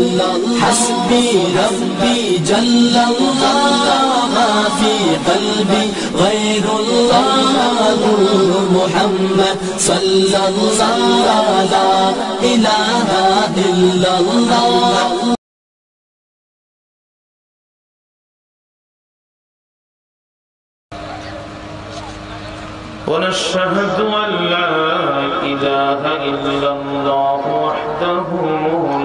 illallah hasbi rabbi jallallah ma fi qalbi ghayrullah muhammad sallallahu la ilaha illallah ونشهد أن لا إله إلا الله وحده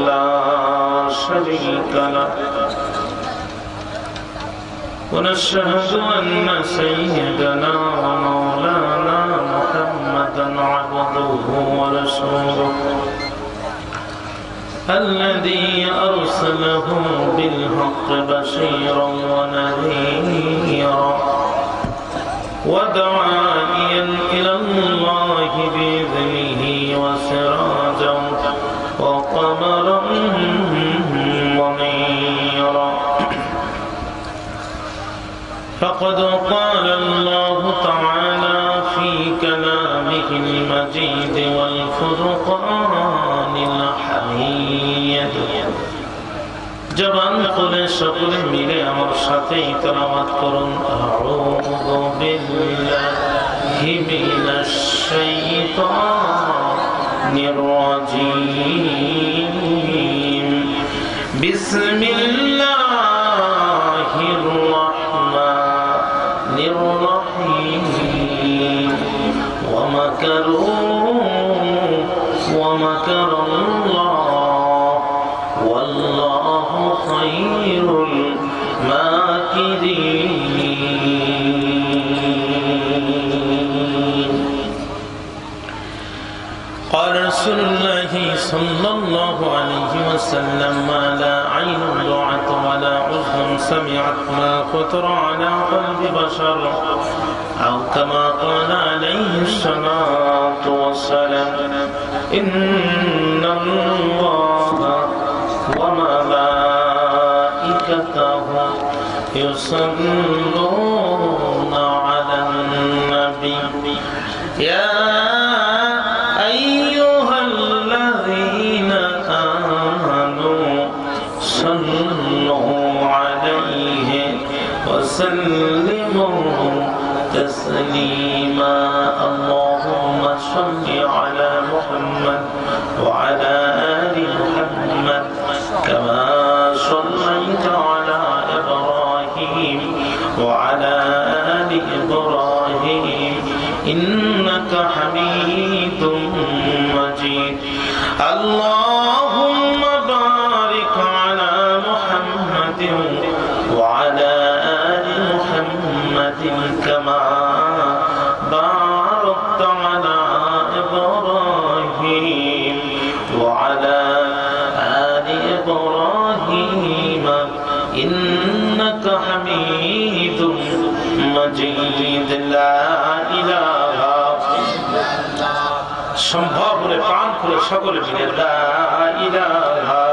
لا شريك له ونشهد أن سيدنا ومولانا محمدا عبده ورسوله الذي أرسله بالحق بشيرا ونذيرا وداعيا إلى الله بإذنه وسراجا وقمرا منيرا فقد قال الله تعالى في كلامه المجيد والفرقان الحميد জবান খুলে সকলে মিলে আমার সাথে তেলাওয়াত করুন আউযু বিল্লাহি মিনাশ শাইতানির রাজীম বিসমিল্লাহির রাহমানির রাহিম ওয়া মাকারু ওয়া মাকারাল্লাহ والله خير الماكرين قال رسول الله صلى الله عليه وسلم ما لا عين رأت ولا أذن سمعت ما خطر على قلب بشر أو كما قال عليه الصلاة والسلام إن الله وملائكته يصلون على النبي يا أيها الذين آمنوا صلوا عليه وسلموا تسليما اللهم صل على محمد وعلى آل محمد كما صليت على إبراهيم وعلى آل إبراهيم إنك حميد مجيد اللهم بارك على محمد وعلى آل محمد كما باركت على إبراهيم وعلى آل إبراهيم إنك حميد مجيد لا إله সম্ভব বলে প্রাণ খুলে সকলে মিলে লা ইলাহা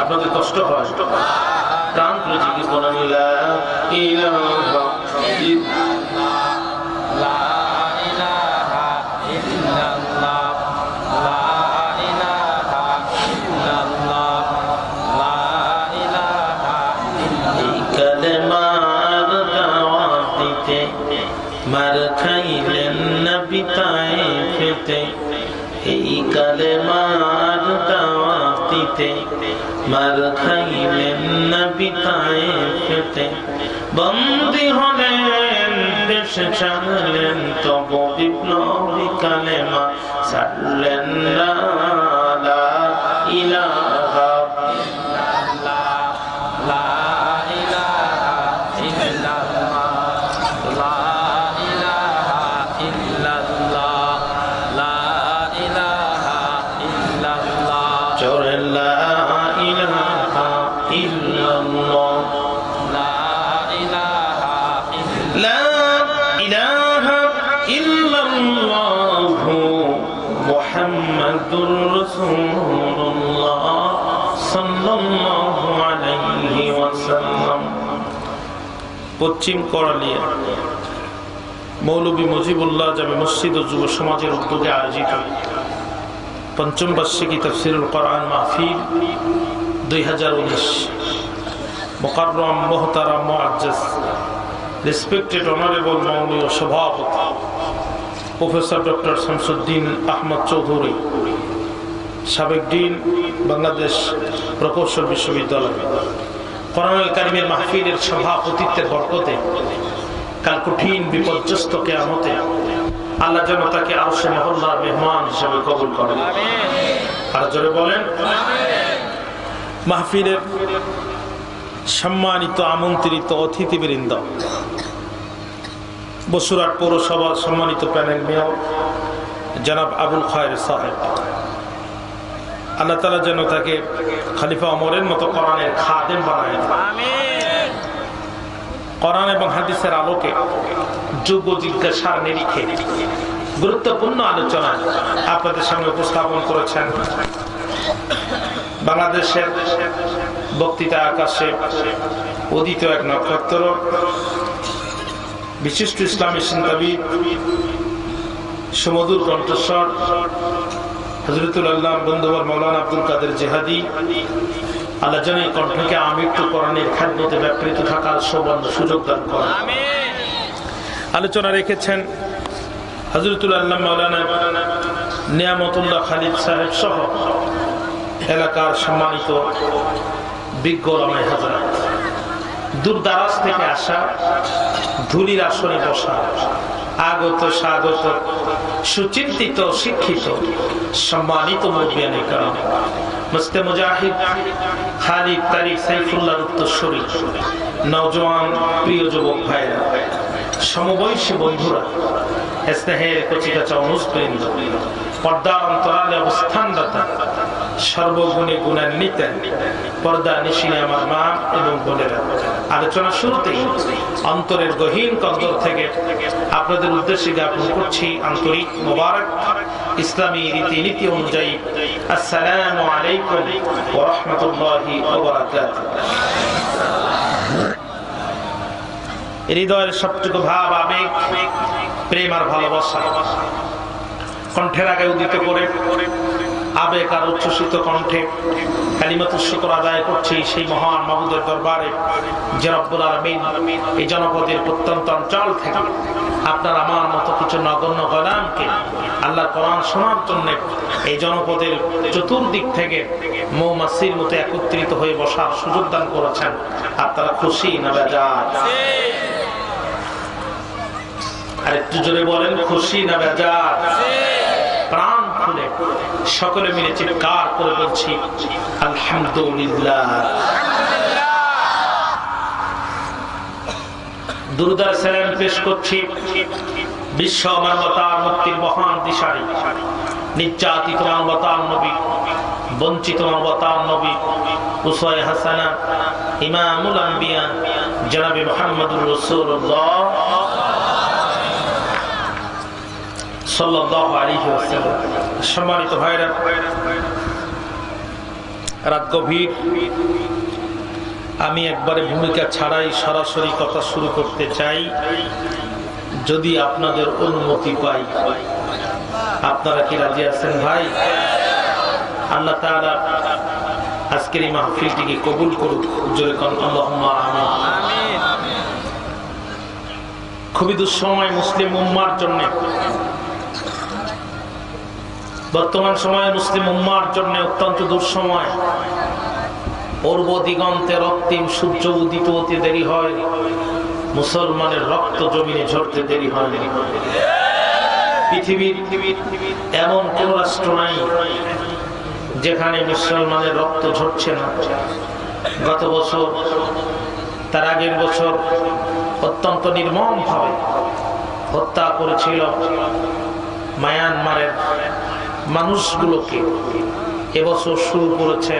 আপনাদের কষ্ট হয় প্রাণ খুলে জিজ্ঞেস করেন লা ইলাহা মার খাইলেন নবী তায়েফেতে এই কালেমার দাওয়াত দিতে মার খাইলেন নবী তায়েফেতে বন্দী হলেন দেশে ছাড়লেন তবু বিপ্লবী কালেমা ছাড়লেন না লা ইলাহা মুহাম্মাদুর রাসূলুল্লাহ সাল্লাল্লাহু আলাইহি ওয়াসাল্লাম পশ্চিম করালিয়া মৌলভী মুজিবুল্লাহ জামে মসজিদ ও যুব সমাজের উদ্যোগে আয়োজিত পঞ্চম বার্ষিকী তাফসীরুল কোরআন মাহফিল 2019 মুকাররম মুহতারাম মুআজ্জাজ রেসপেক্টেড অনারেবল মাননীয় সভাপতি প্রফেসর ডক্টর শামসুদ্দিন আহমদ চৌধুরী, সাবেক ডিন, বাংলাদেশ প্রকৌশল বিশ্ববিদ্যালয়, কোরআনুল কারীমের মাহফিলের সভাপতিত্বের বরকতে কাল কঠিন বিপর্যস্ত কিয়ামতে আল্লাহ যেন তাকে আরশে মহল্লার মেহমান হিসেবে কবুল করেন। আর জোরে বলেন আমিন। মাহফিলের সম্মানিত আমন্ত্রিত অতিথিবৃন্দ, বসুরহাট পৌরসভার সম্মানিত প্যানেল মেয়র জনাব আবুল খায়ের সাহেব, আল্লাহ তাআলা যেন তাকে খলিফা ওমরের মতো কোরআনের খাদেম বানায় আমিন। কোরআন এবং হাদিসের আলোকে যোগ্য জিজ্ঞাসার নিরিখে গুরুত্বপূর্ণ আলোচনা আপনাদের সামনে উপস্থাপন করেছেন বাংলাদেশের বক্তৃতা আকাশে উদিত এক নক্ষত্র, বিশিষ্ট ইসলামী চিন্তাবিদ, সুমধুর কণ্ঠস্বর হযরতুল আল্লাহ বন্ধুবর মাওলানা আব্দুল কাদের জিহাদি, আল্লাহ যেন এই কণ্ঠকে আমৃত্যু কোরআনের খেদমতে ব্যাপৃত থাকার সৌবর্ণ সুযোগ দান করেন আমিন। আলোচনা রেখেছেন হযরতুল আল্লাহ মাওলানা নিয়ামতুল্লাহ খালিদ সাহেব সহ এলাকার সম্মানিত বিজ্ঞ ওলামায়ে হযরত, দূর দারাজ থেকে আসা, ধুলির আসনে বসা, আগত স্বাগত, সুচিন্তিত, শিক্ষিত, সম্মানিত মুরব্বিয়ানে কেরাম, মুস্তে মুজাহিদ খালিদ তারিক সাইফুল্লাহর উত্তরসূরি, নওজোয়ান প্রিয় যুবক ভাইরা, সমবয়সী বন্ধুরা, স্নেহের কচিকাচা অনুষ্ঠিত, পর্দার অন্তরালে অবস্থানরত, সর্বগুণে গুণান্বিত পর্দা নিশিনে আমার মা এবং বোনেরা, আলোচনা শুরুতেই অন্তরের গহীন কদর থেকে আপনাদের উদ্দেশ্যে জ্ঞাপন করছি আন্তরিক মোবারক ইসলামী রীতিনীতি অনুযায়ী আসসালামু আলাইকুম ওয়া রাহমাতুল্লাহি ওয়া বারাকাতুহু। হৃদয়ের সবটুকু ভাব, আবেগ, প্রেম আর ভালোবাসা কণ্ঠের আগে উদিত করে আবেগ আর উচ্ছ্বসিত কণ্ঠে কালিমাতুশ শুকর আদায় করছি সেই মহান মাবুদের দরবারে যে রব্বুল আলামিন এই জনপদের প্রত্যন্ত অঞ্চল থেকে আপনার আমার মতো কিছু নগণ্য গোলামকে আল্লাহর কোরআন শোনার জন্য এই জনপদের চতুর্দিক থেকে মৌমাছির মতো একত্রিত হয়ে বসার সুযোগ দান করেছেন। আপনারা খুশি না বেজার? আর একটু জোরে বলেন, খুশি না বেজার? প্রাণ খুলে সকলে মিলে চিৎকার করে বলছি আলহামদুলিল্লাহ। দুরূদ আর সালাম পেশ করছি বিশ্ব মানবতার মুক্তির মহান দিশারি, নির্যাতিত মানবতার নবী, বঞ্চিত মানবতার নবী, উসওয়ায়ে হাসানা, ইমামুল আম্বিয়া জনাবে মুহাম্মদুর রাসূলুল্লাহ সাল্লাল্লাহু আলাইহি ওয়াসাল্লাম। সম্মানিত ভাইরা, রাত গভীর, আমি একবারে ভূমিকা ছাড়াই সরাসরি কথা শুরু করতে চাই, যদি আপনাদের অনুমতি পাই। আপনারা কি রাজি আছেন ভাই? আল্লাহ তাআলা আজকের এই মাহফিলটিকে কবুল করুক, জোরে কোন আল্লাহুম্মা আমিন। খুবই দুঃসময় মুসলিম উম্মার জন্য, বর্তমান সময়ে মুসলিম উম্মার জন্য অত্যন্ত দুঃসময়। পূর্ব দিগন্তে রক্তিম সূর্য উদিত হতে দেরি হয়, মুসলমানের রক্ত জমিনে ঝরতে দেরি হয়। পৃথিবীর এমন কোন রাষ্ট্র নাই যেখানে মুসলমানের রক্ত ঝরছে না। গত বছর, তার আগের বছর অত্যন্ত নির্মম ভাবে হত্যা করেছিল মায়ানমারের মানুষগুলোকে। এবছর শুরু করেছে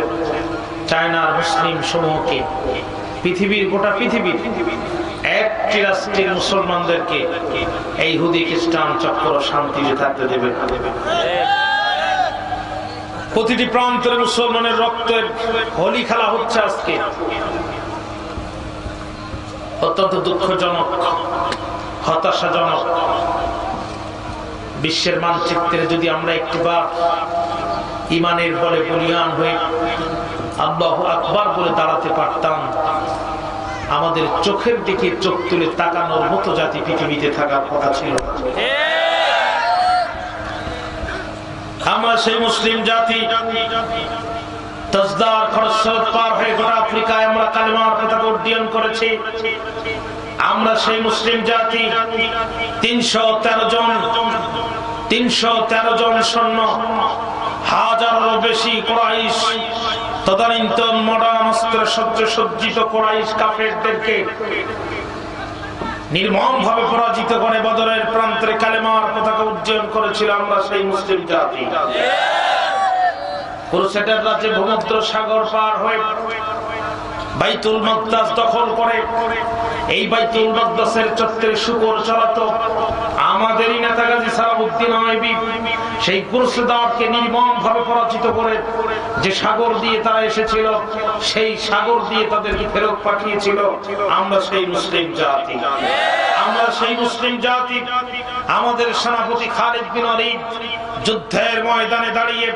চায়নার মুসলিম সমূহকে। পৃথিবীর গোটা পৃথিবীর একটি রাষ্ট্রের মুসলমানদেরকে এই ইহুদি খ্রিস্টান চক্র শান্তিতে থাকতে দেবে না। প্রতিটি প্রান্তের মুসলমানের রক্তের হোলি খেলা হচ্ছে আজকে। অত্যন্ত দুঃখজনক, হতাশাজনক। বিশ্বের মানচিত্রে যদি আমরা একটিবার ইমানের বলে বলিয়ান হয়ে আল্লাহু আকবার বলে দাঁড়াতে পারতাম, আমাদের চোখের দিকে চোখ তুলে তাকানোর মতো জাতি পৃথিবীতে থাকার কথা ছিল। আমরা সেই মুসলিম জাতি, তাজদার খরস্রোত পার হয়ে গোটা আফ্রিকায় আমরা কালেমার পতাকা উড্ডয়ন করেছি। আমরা সেই মুসলিম জাতি 313 জন সৈন্য, হাজারেরও বেশি কুরাইশ, তদানীন্তন মডার্ন অস্ত্র সজ্জিত কুরাইশ কাফেরদেরকে নির্মম ভাবে পরাজিত করে বদরের প্রান্তে কালেমার পতাকা উড্ডয়ন করেছিল আমরা সেই মুসলিম জাতি। ক্রুসেডার রাজ্যে ভূমধ্য সাগর পার হয়ে বাইতুল মাকদাস দখল করে এই বাইতুল মাকদাসের চত্বরে শুকর চড়াতো আমাদেরই নেতা গাজী সালাউদ্দিন আইয়ুবী। সেই ক্রুসেডারকে নির্মম ভাবে পরাজিত করে যে সাগর দিয়ে তারা এসেছিল, সেই সাগর দিয়ে তাদেরকে ফেরত পাঠিয়েছিল আমরা সেই মুসলিম জাতি। আমরা সেই মুসলিম জাতি। আমাদের সেনাপতি খালিদ বিন ওয়ালিদ যুদ্ধের ময়দানে দাঁড়িয়ে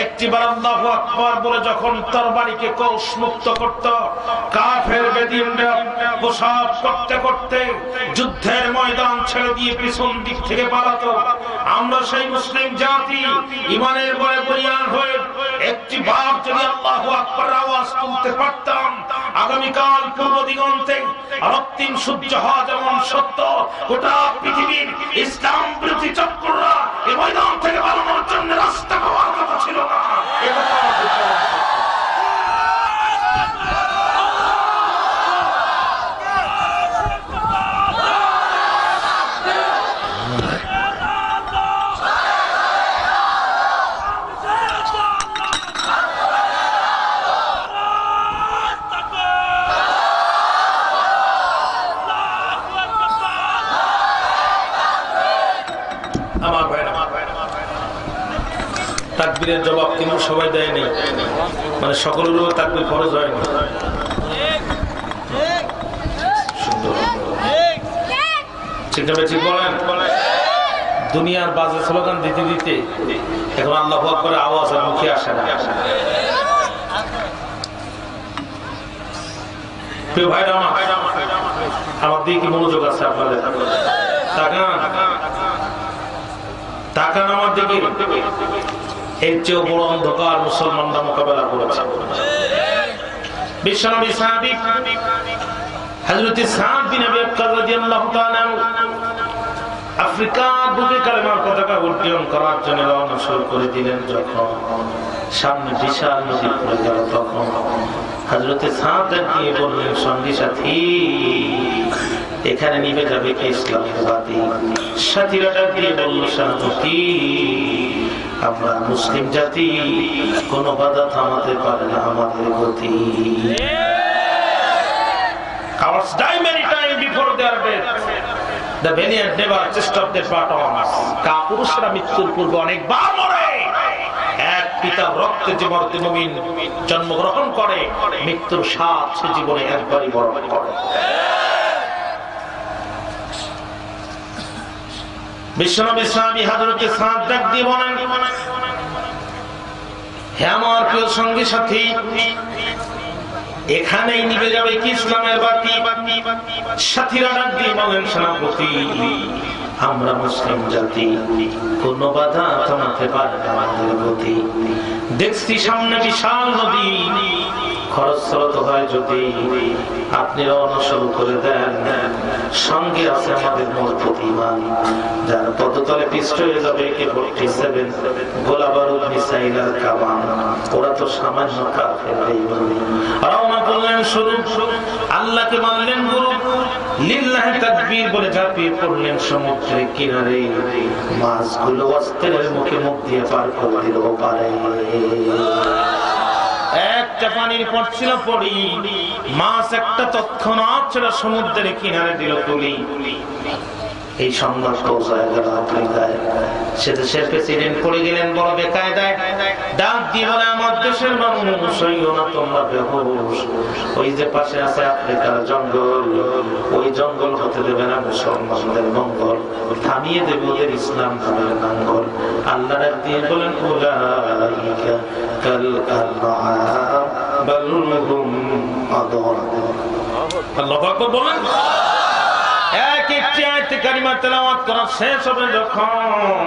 একটিবার আল্লাহু আকবার বলে যখন তরবারিকে কৌশ মুক্ত করত, কাফের বেদিনরা প্রসাব করতে করতে যুদ্ধের ময়দান ছেড়ে দিয়ে পিছন দিক থেকে পালাতো, আমরা সেই মুসলিম জাতি ইমানের বলে বলিয়ান হয়ে একটিবার যদি আল্লাহু আকবার আওয়াজ তুলতে পারতাম, আগামীকাল পূর্ব দিগন্তে রক্তিম সূর্য হওয়া যেমন সত্য, গোটা পৃথিবীর ইসলাম বিরোধী চক্ররা এই ময়দান থেকে পালানোর জন্য রাস্তা হওয়ার কথা ছিল না। তাকবীরের জবাব কিন্তু সবাই দেয়নি, মানে সকলেরও তাকবীর ফরজ হয়নি। ঠিক বলেন? দুনিয়ার বাজে স্লোগান দিতে দিতে এখন আল্লাহু আকবার আওয়াজ আর মুখে আসে না। প্রিয় ভাইরা আমার দিকে মনোযোগ আছে আপনাদের, তাকান আমার দিকে। এর চেয়েও বড় অন্ধকার মুসলমানরা মোকাবেলা করেছে। বিশ্বনবী সাহাবী হযরত সাদ বিন আবি ওয়াক্কাস রাদিয়াল্লাহু তাআলা আফ্রিকার বুকে কালেমার পতাকা উড্ডয়ন করার জন্য রওনা শুরু করে দিলেন। যখন সামনে বিশাল নদী পড়ে গেল, তখন হযরত সাদ দিয়ে বললেন, সঙ্গী সাথী, এখানে নিভে যাবে কি ইসলামের বাতি? সাথীরা ডাক দিয়ে বলল, সাথী, আমরা মুসলিম জাতি, কোন বাধা থামাতে পারে না আমাদের গতি। Cowards die many times before their death. The valiant never stop their battles. কাপুরুষরা মৃত্যুর পূর্বে অনেকবার মরে। এক পিতার রক্তে যে মর্তে মুমিন জন্মগ্রহণ করে, মৃত্যুর স্বাদ সে জীবনে একবারই বরণ করে। বিশ্বনবী সাহাবী হযরত সাদ ডাক দিয়ে বলেন, হে আমার প্রিয় সঙ্গী সাথী, এখানেই নিভে যাবে কি ইসলামের বাতি? সাথীরা ডাক দিয়ে বলেন, সেনাপতি, আমরা মুসলিম জাতি, কোন বাধা থামাতে পারে না আমাদের গতি। দেখছি সামনে বিশাল নদী, খরস্রোত হয় যদি আপনি অনুসরণ করে দেন, সঙ্গে আছে আমাদের মূল প্রতিমা, যার পদতলে পিষ্ট হয়ে যাবে AK-47 গোলা বারুদ মিসাইল আর কামান। ওরা তো সামান্য কাফের বেঈমান। রওনা করলেন শুরু, আল্লাহকে মানলেন গুরু, লিল্লাহি তাকবীর বলে ঝাঁপিয়ে পড়লেন সমুদ্রের কিনারে। মাছগুলো অস্ত্রের মুখে মুখ দিয়ে পার করে দিল পারে। একটা পানির পড়ছিল পড়ি, মাছ একটা তৎক্ষণাৎ ছিল সমুদ্রের কিনারে দিল তুলি। এই সংবাদ পৌঁছায় গেল আফ্রিকায়। সে দেশের প্রেসিডেন্ট পড়ে গেলেন বড় বেকায়দায়, ডাক দিয়ে বলে আমার দেশের মানুষ হইও না তোমরা বেহুশ, ওই যে পাশে আছে আফ্রিকার জঙ্গল, ওই জঙ্গল হতে দেবে না মুসলমানদের মঙ্গল, থামিয়ে দেবে ওদের ইসলাম ধর্মের নাঙ্গল। আল্লাহ ডাক দিয়ে বলেন উলাইকা কাল আনআম বাল হুম আদল। আল্লাহু আকবার বলেন। এক একটি আয়াত কারিমা তেলাওয়াত করা শেষ হবে যখন,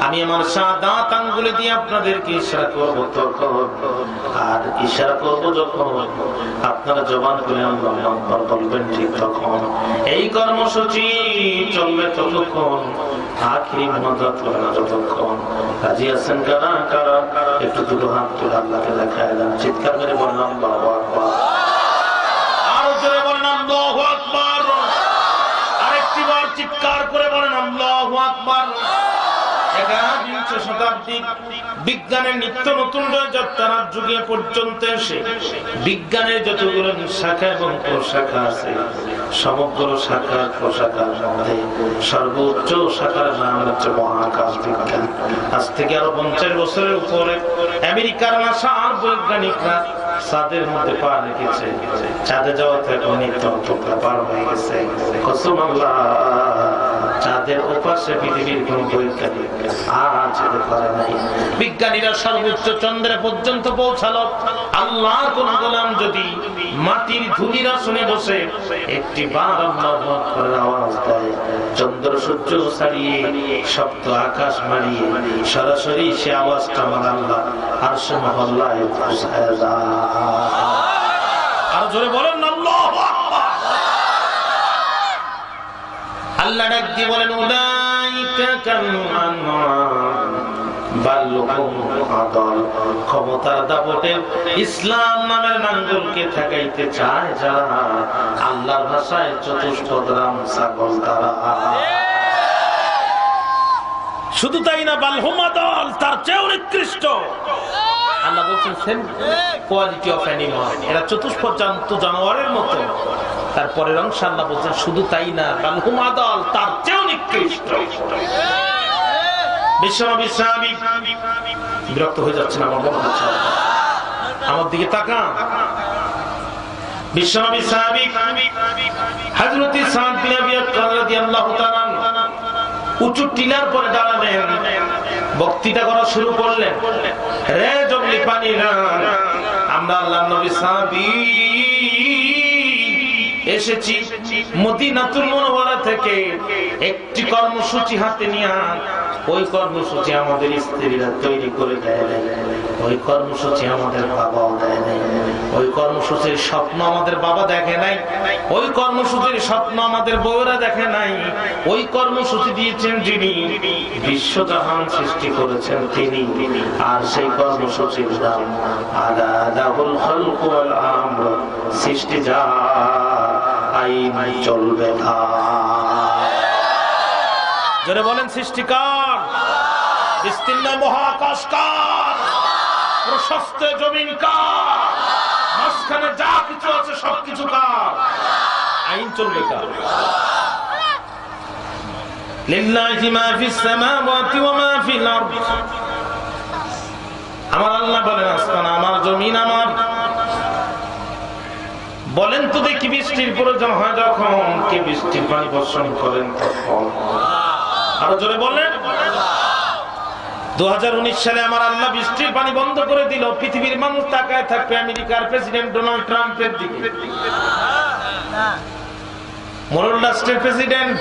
আমি আমার সাদাত আঙ্গুলে দিয়ে আপনাদেরকে ইশারা করব তখন, আর ইশারা করব যখন আপনারা জবান করে আল্লাহু আকবার বলবেন ঠিক তখন। এই কর্মসূচি চলবে ততক্ষণ, আখিরি মুনাজাত হবে না যতক্ষণ। রাজি আছেন কারা কারা? একটু দুটো হাত তুলে আল্লাহকে দেখায় দেন, চিৎকার করে বলেন আল্লাহু আকবার। আরো জোরে বলেন আল্লাহু আকবার। আরেকটিবার চিৎকার করে বলেন আল্লাহু আকবার। একবিংশ শতাব্দীর বিজ্ঞানের নিত্য নতুন যাত্রার যুগে পর্যন্ত এসে বিজ্ঞানের যতগুলো শাখা এবং প্রশাখা আছে, সমগ্র শাখা প্রশাখার মধ্যে সর্বোচ্চ শাখার নাম হচ্ছে মহাকাশ বিজ্ঞান। আজ থেকে আরো 50 বছরের উপরে আমেরিকার নাসা আর বৈজ্ঞানিকরা চাঁদের মধ্যে পা রেখেছে। চাঁদে যাওয়া তো এখন নিত্য ব্যাপার হয়ে গেছে। কসম আল্লাহ, চাঁদের ওপাশে পৃথিবীর কোন বৈজ্ঞানিক আর যেতে পারে নাই। বিজ্ঞানীরা সর্বোচ্চ চন্দ্রে পর্যন্ত পৌঁছালো। আল্লাহর কোন গোলাম যদি মাটির ধুলির আসনে বসে একটি বার আল্লাহু আকবারের আওয়াজ দেয়, চন্দ্র সূর্য ছাড়িয়ে সপ্ত আকাশ মারিয়ে সরাসরি সে আওয়াজটা আমার আল্লাহ আরশে মহল্লায় পৌঁছায় যায়। আর জোরে বলেন আল্লাহু আকবার। আল্লাহ ডাক দিয়ে বলেন উলাইকা কাল আনআম বাল হুম আদল। ক্ষমতার দাপটে ইসলাম নামের নাঙ্গলকে ঠেকাইতে চায় যারা, আল্লাহর ভাষায় চতুষ্পদরাম ছাগল তারা। শুধু তাই না, বাল হুম আদল, তার চেয়েও নিকৃষ্ট। আল্লাহ বলছেন সেম কোয়ালিটি অফ অ্যানিমাল, এরা চতুষ্পদ জন্তু জানোয়ারের মতো। তারপরের অংশ আল্লাহ বলছেন শুধু তাই না, বাল হুম আদল, তার চেয়েও নিকৃষ্ট। বিশ্বনবী সাহাবী বিরক্ত হয়ে যাচ্ছেন, আমার মনে হচ্ছে আমার দিকে তাকান। বিশ্বনবী সাহাবী হযরত সাদ বিন আবি ওয়াক্কাস রাদিয়াল্লাহু তাআলা উঁচু টিলার পরে দাঁড়ালেন, বক্তৃতা করা শুরু করলেন। রে জঙ্গলি পানিরা, আমরা আল্লাহর নবী সাহাবী এসেছি মদিনাতুল মুনাওয়ারা থেকে একটি কর্মসূচি হাতে নিয়ে। ওই কর্মসূচি আমাদের স্ত্রীরা তৈরি করে দেয় নাই, ওই কর্মসূচি আমাদের বাবাও দেয় নাই, ওই কর্মসূচির স্বপ্ন আমাদের বাবা দেখে নাই, ওই কর্মসূচির স্বপ্ন আমাদের বউরা দেখে নাই। ওই কর্মসূচি দিয়েছেন যিনি, বিশ্বজাহান সৃষ্টি করেছেন তিনি। আর সেই কর্মসূচির নাম আলা লাহুল খালকু ওয়াল আমর, সৃষ্টি যা আইন চলবে না। যারা বলেন সৃষ্টিকার, বিস্তীর্ণ মহাকাশ কার, প্রশস্ত জমিন কার, মাঝখানে যা কিছু আছে সবকিছু কার, আইন চলবে কার। লিল্লাহি মা ফিস সামাওয়াতি ওয়া মা ফিল আরদ। আমার আল্লাহ বলেন আসমান আমার, জমিন আমার। বলেন তো দেখি বৃষ্টির প্রয়োজন হয় যখন, কে বৃষ্টির পানি বর্ষণ করেন তখন? আরো জোরে বলেন। 2019 সালে আমার আল্লাহ বৃষ্টির পানি বন্ধ করে দিল। পৃথিবীর মানুষ তাকায় থাকবে আমেরিকার প্রেসিডেন্ট ডোনাল্ড ট্রাম্পের দিকে। মোরল রাষ্ট্রের প্রেসিডেন্ট,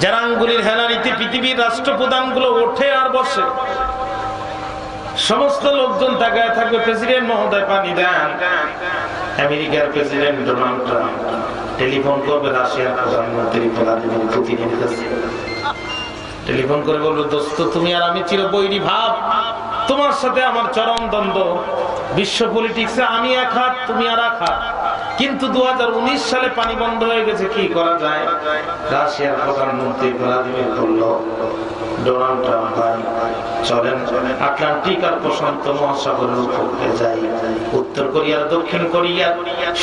যারা আঙ্গুলির হেলানিতে পৃথিবীর রাষ্ট্রপ্রধানগুলো ওঠে আর বসে, সমস্ত লোকজন তাকায় থাকবে প্রেসিডেন্ট মহোদয় পানি দেন। আমেরিকার প্রেসিডেন্ট ডোনাল্ড ট্রাম্প টেলিফোন করবে রাশিয়ার প্রধানমন্ত্রী ভ্লাদিমির পুতিনের কাছে। টেলিফোন করে বলবে, দোস্ত তুমি আর আমি চিরবৈরী ভাব, তোমার সাথে আমার চরম দ্বন্দ্ব। বিশ্ব পলিটিক্সে আমি এক হাত, তুমি আর এক হাত। কিন্তু 2019 সালে পানি বন্ধ হয়ে গেছে, কি করা যায়? রাশিয়ার প্রধানমন্ত্রী ভ্লাদিমির বলল, ডোনাল্ড ট্রাম্প ভাই চলেন আটলান্টিক আর প্রশান্ত মহাসাগরের উপরে যাই, উত্তর কোরিয়ার দক্ষিণ কোরিয়ার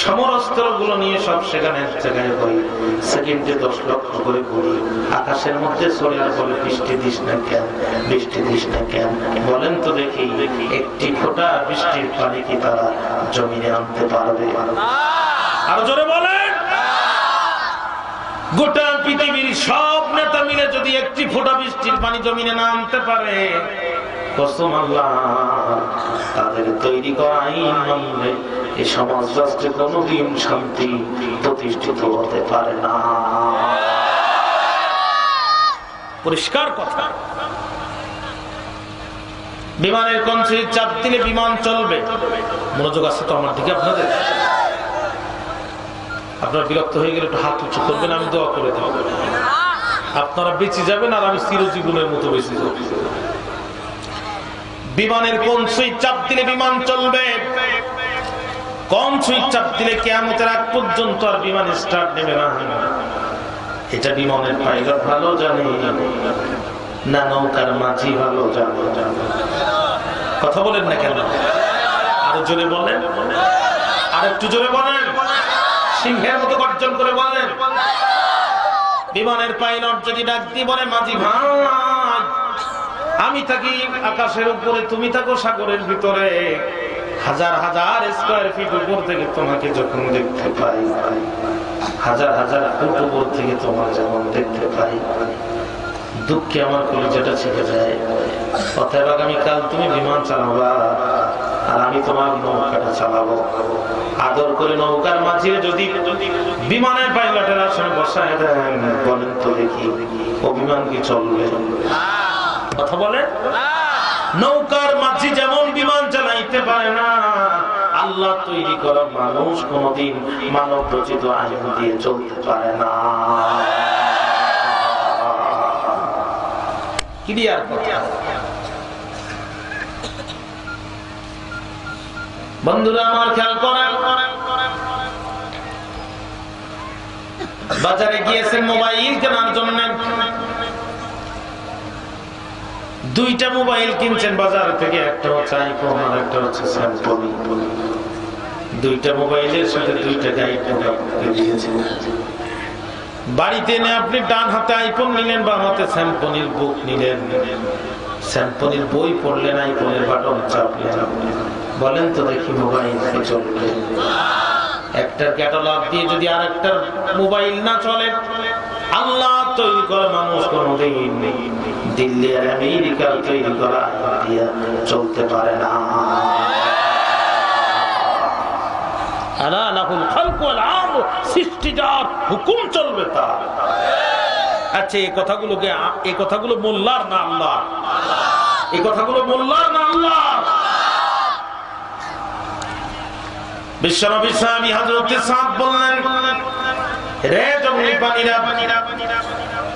সমরাস্ত্র গুলো নিয়ে সব সেখানে জায়গায় হই, সেকেন্ডে 10 লক্ষ করে গুলি আকাশের মধ্যে ছড়িয়ে বলে, বৃষ্টি দিস না কেন, বৃষ্টি দিস না কেন? বলেন তো দেখি, একটি ফোঁটা বৃষ্টির পানি কি তারা জমিনে আনতে পারবে? আর জোরে বলেন, গোটা পৃথিবীর সব নেতা মিলে যদি একটি ফোঁটা বৃষ্টির পানি জমিনে না আনতে পারে, কসম আল্লাহ, তাদের তৈরি করা আইন মানলে এই সমাজ রাষ্ট্রে কোনদিন শান্তি প্রতিষ্ঠিত হতে পারে না। পরিষ্কার কথা। বিমানের কঞ্চি চাপ দিলে বিমান চলবে। মনোযোগ আছে তো আমার দিকে আপনাদের? আপনারা বিরক্ত হয়ে গেলে একটু হাত উঁচু করবেন, আমি দোয়া করে দেব। আপনারা বেঁচে যাবেন আর আমি চিরজীবনের মতো বেঁচে যাব। বিমানের কোন সুইচ চাপ দিলে বিমান চলবে, কোন সুইচ চাপ দিলে কিয়ামতের আগ পর্যন্ত আর বিমান স্টার্ট নেবে না, এটা বিমানের পাইলট ভালো জানে না নৌকার মাঝি ভালো জানে? কথা বলেন না কেন? আরো জোরে বলেন, আর একটু জোরে বলেন, সিংহের মতো গর্জন করে বলেন। বিমানের পাইলট যদি ডাক দিয়ে বলে, মাঝি ভাই আমি থাকি আকাশের উপরে, তুমি থাকো সাগরের ভিতরে, হাজার হাজার স্কয়ার ফিট উপর থেকে তোমাকে যখন দেখতে পাই, হাজার হাজার ফুট উপর থেকে তোমার যেমন দেখতে পাই, দুঃখে আমার কলিজাটা ছিঁড়ে যায়। অতএব আগামীকাল তুমি বিমান চালাবা আর আমি তোমার নৌকাটা চালাবো। আদর করে নৌকার মাঝে যদি বিমানের পাইলটের আসনে বসায় দেন, বলেন তো দেখি ও বিমান কি চলবে? কথা বলে, নৌকার মাঝি যেমন বিমান চালাইতে পারে না, আল্লাহ তৈরি করা মানুষ কোনদিন মানব রচিত আইন দিয়ে চলতে পারে না। ক্লিয়ার কথা। বন্ধুরা আমার খেয়াল করেন, বাজারে গিয়েছেন মোবাইল কেনার জন্য, দুইটা মোবাইল কিনছেন বাজার থেকে, একটা হচ্ছে আইফোন আর একটা হচ্ছে স্যামসাং। দুইটা মোবাইলের সাথে দুইটা গাইড দিয়েছেন। বাড়িতে এনে আপনি ডান হাতে আইফোন নিলেন, বাম হাতে স্যামসংয়ের বুক নিলেন, স্যামসংয়ের বই পড়লেন, আইফোনের বাটন চাপলেন। বলেন তো দেখি মোবাইল কি চলবে? একটার ক্যাটালগ দিয়ে যদি আর একটার মোবাইল না চলে, আল্লাহ তৈরি করা মানুষ কোনদিন দিল্লি আর আমেরিকার তৈরি করা দিয়ে চলতে পারে না। সৃষ্টিজাত হুকুম চলবে তার। আচ্ছা, এই কথাগুলো মোল্লার না আল্লাহ? এই কথাগুলো মোল্লার না আল্লাহ? বিশ্বনবী সাহাবী হযরত সাদ বললেন, রে জঙ্গলি পানিরা,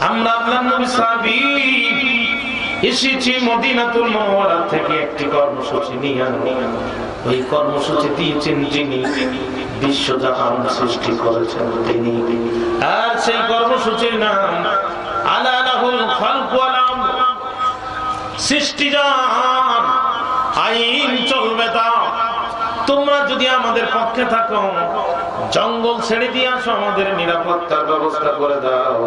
আমরা আল্লাহর নবী সাহাবী এসেছি মদিনাতুল মুনাওয়ারা থেকে একটি কর্মসূচি নিয়ে। ওই কর্মসূচি দিয়েছেন যিনি, বিশ্বজাহান সৃষ্টি করেছেন তিনি। আর সেই কর্মসূচির নাম আলা লাহুল খালক ওয়াল আমর। সৃষ্টিজাত আইন চলবে তা। তোমরা যদি আমাদের পক্ষে থাকো, জঙ্গল ছেড়ে দিয়ে আসো, আমাদের নিরাপত্তার ব্যবস্থা করে দাও।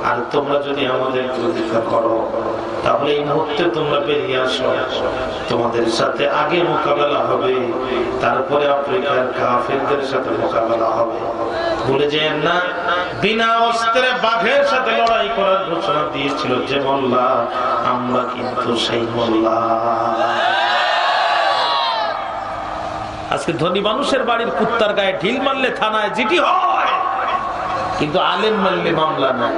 আর তোমরা যদি আমাদের প্রতিষ্ঠা করো, তাহলে এই মুহূর্তে তোমরা বেরিয়ে আসো, তোমাদের সাথে আগে মোকাবেলা হবে, তারপরে আফ্রিকার কাফেরদের সাথে মোকাবেলা হবে। ভুলে যেন না, বিনা অস্ত্রে বাঘের সাথে লড়াই করার ঘোষণা দিয়েছিল যে মোল্লা, আমরা কিন্তু সেই মোল্লা। আজকে ধনী মানুষের বাড়ির কুত্তার গায়ে ঢিল মারলে থানায় জিডি হয়, কিন্তু আলেম মারলে মামলা না।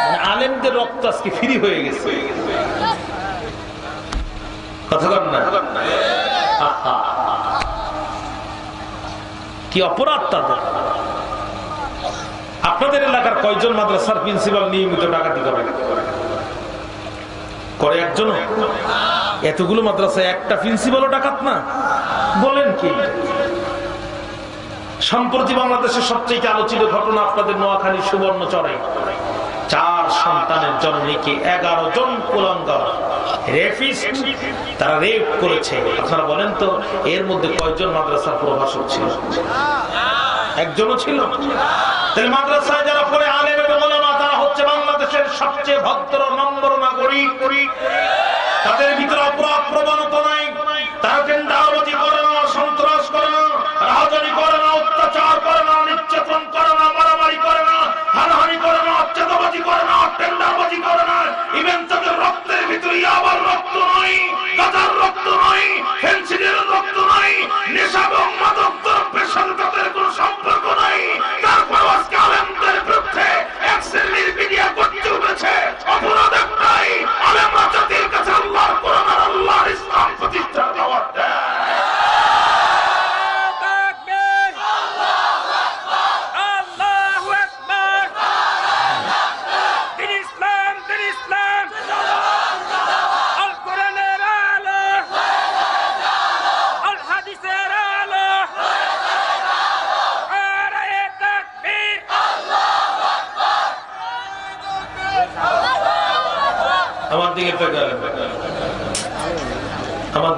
মানে আলেমদের রক্ত আজকে ফ্রি হয়ে গেছে। কথা বল না, কি অপরাধ তাদের। আপনাদের এলাকার কয়জন মাদ্রাসার প্রিন্সিপাল নিয়মিত ডাকাতি করে? একজন? এতগুলো মাদ্রাসায় একটা প্রিন্সিপালও ডাকাত না? বলেন কি? সম্প্রতি বাংলাদেশের সবচেয়ে আলোচিত ঘটনা আপনাদের নোয়াখালী সুবর্ণচরে 4 সন্তানের জননীকে 11 জন কুলাঙ্গার রেপিস্ট তারা রেপ করেছে। আপনারা বলেন তো এর মধ্যে কয়জন মাদ্রাসার প্রভাষক ছিল? একজনও ছিল? তাহলে মাদ্রাসায় যারা পড়ে আলেম এবং ওলামা তারা হচ্ছে বাংলাদেশের সবচেয়ে ভদ্র নম্র নাগরিক। তাদের ভিতরে অপরাধ প্রবণতা নাই, তারা টেন্ডারবাজি করে না, সন্ত্রাস করে না, রাজনী করে না, অত্যাচার করে না, নির্যাতন করে না, মারামারি করে না, হানাহানি করে না, চাঁদাবাজি করে না, টেন্ডারবাজি করে না। ইভেন তাদের রক্তের ভিতরে ইয়াবার রক্ত নয়, গাঁজার রক্ত নয়, ফেন্সিডিলের রক্ত নয়, নেশা এবং মাদক দ্রব্যের সাথে তাদের কোনো সম্পর্ক নাই। তারপর আজকে আলেমদের বিরুদ্ধে এক শ্রেণীর মিডিয়া করতে উঠেছে। অপরাধ একটাই, আলেমরা জাতির কাছে আল্লাহর কোরআন আর আল্লাহর ইসলাম প্রতিষ্ঠার দাওয়াত দেয়। আমার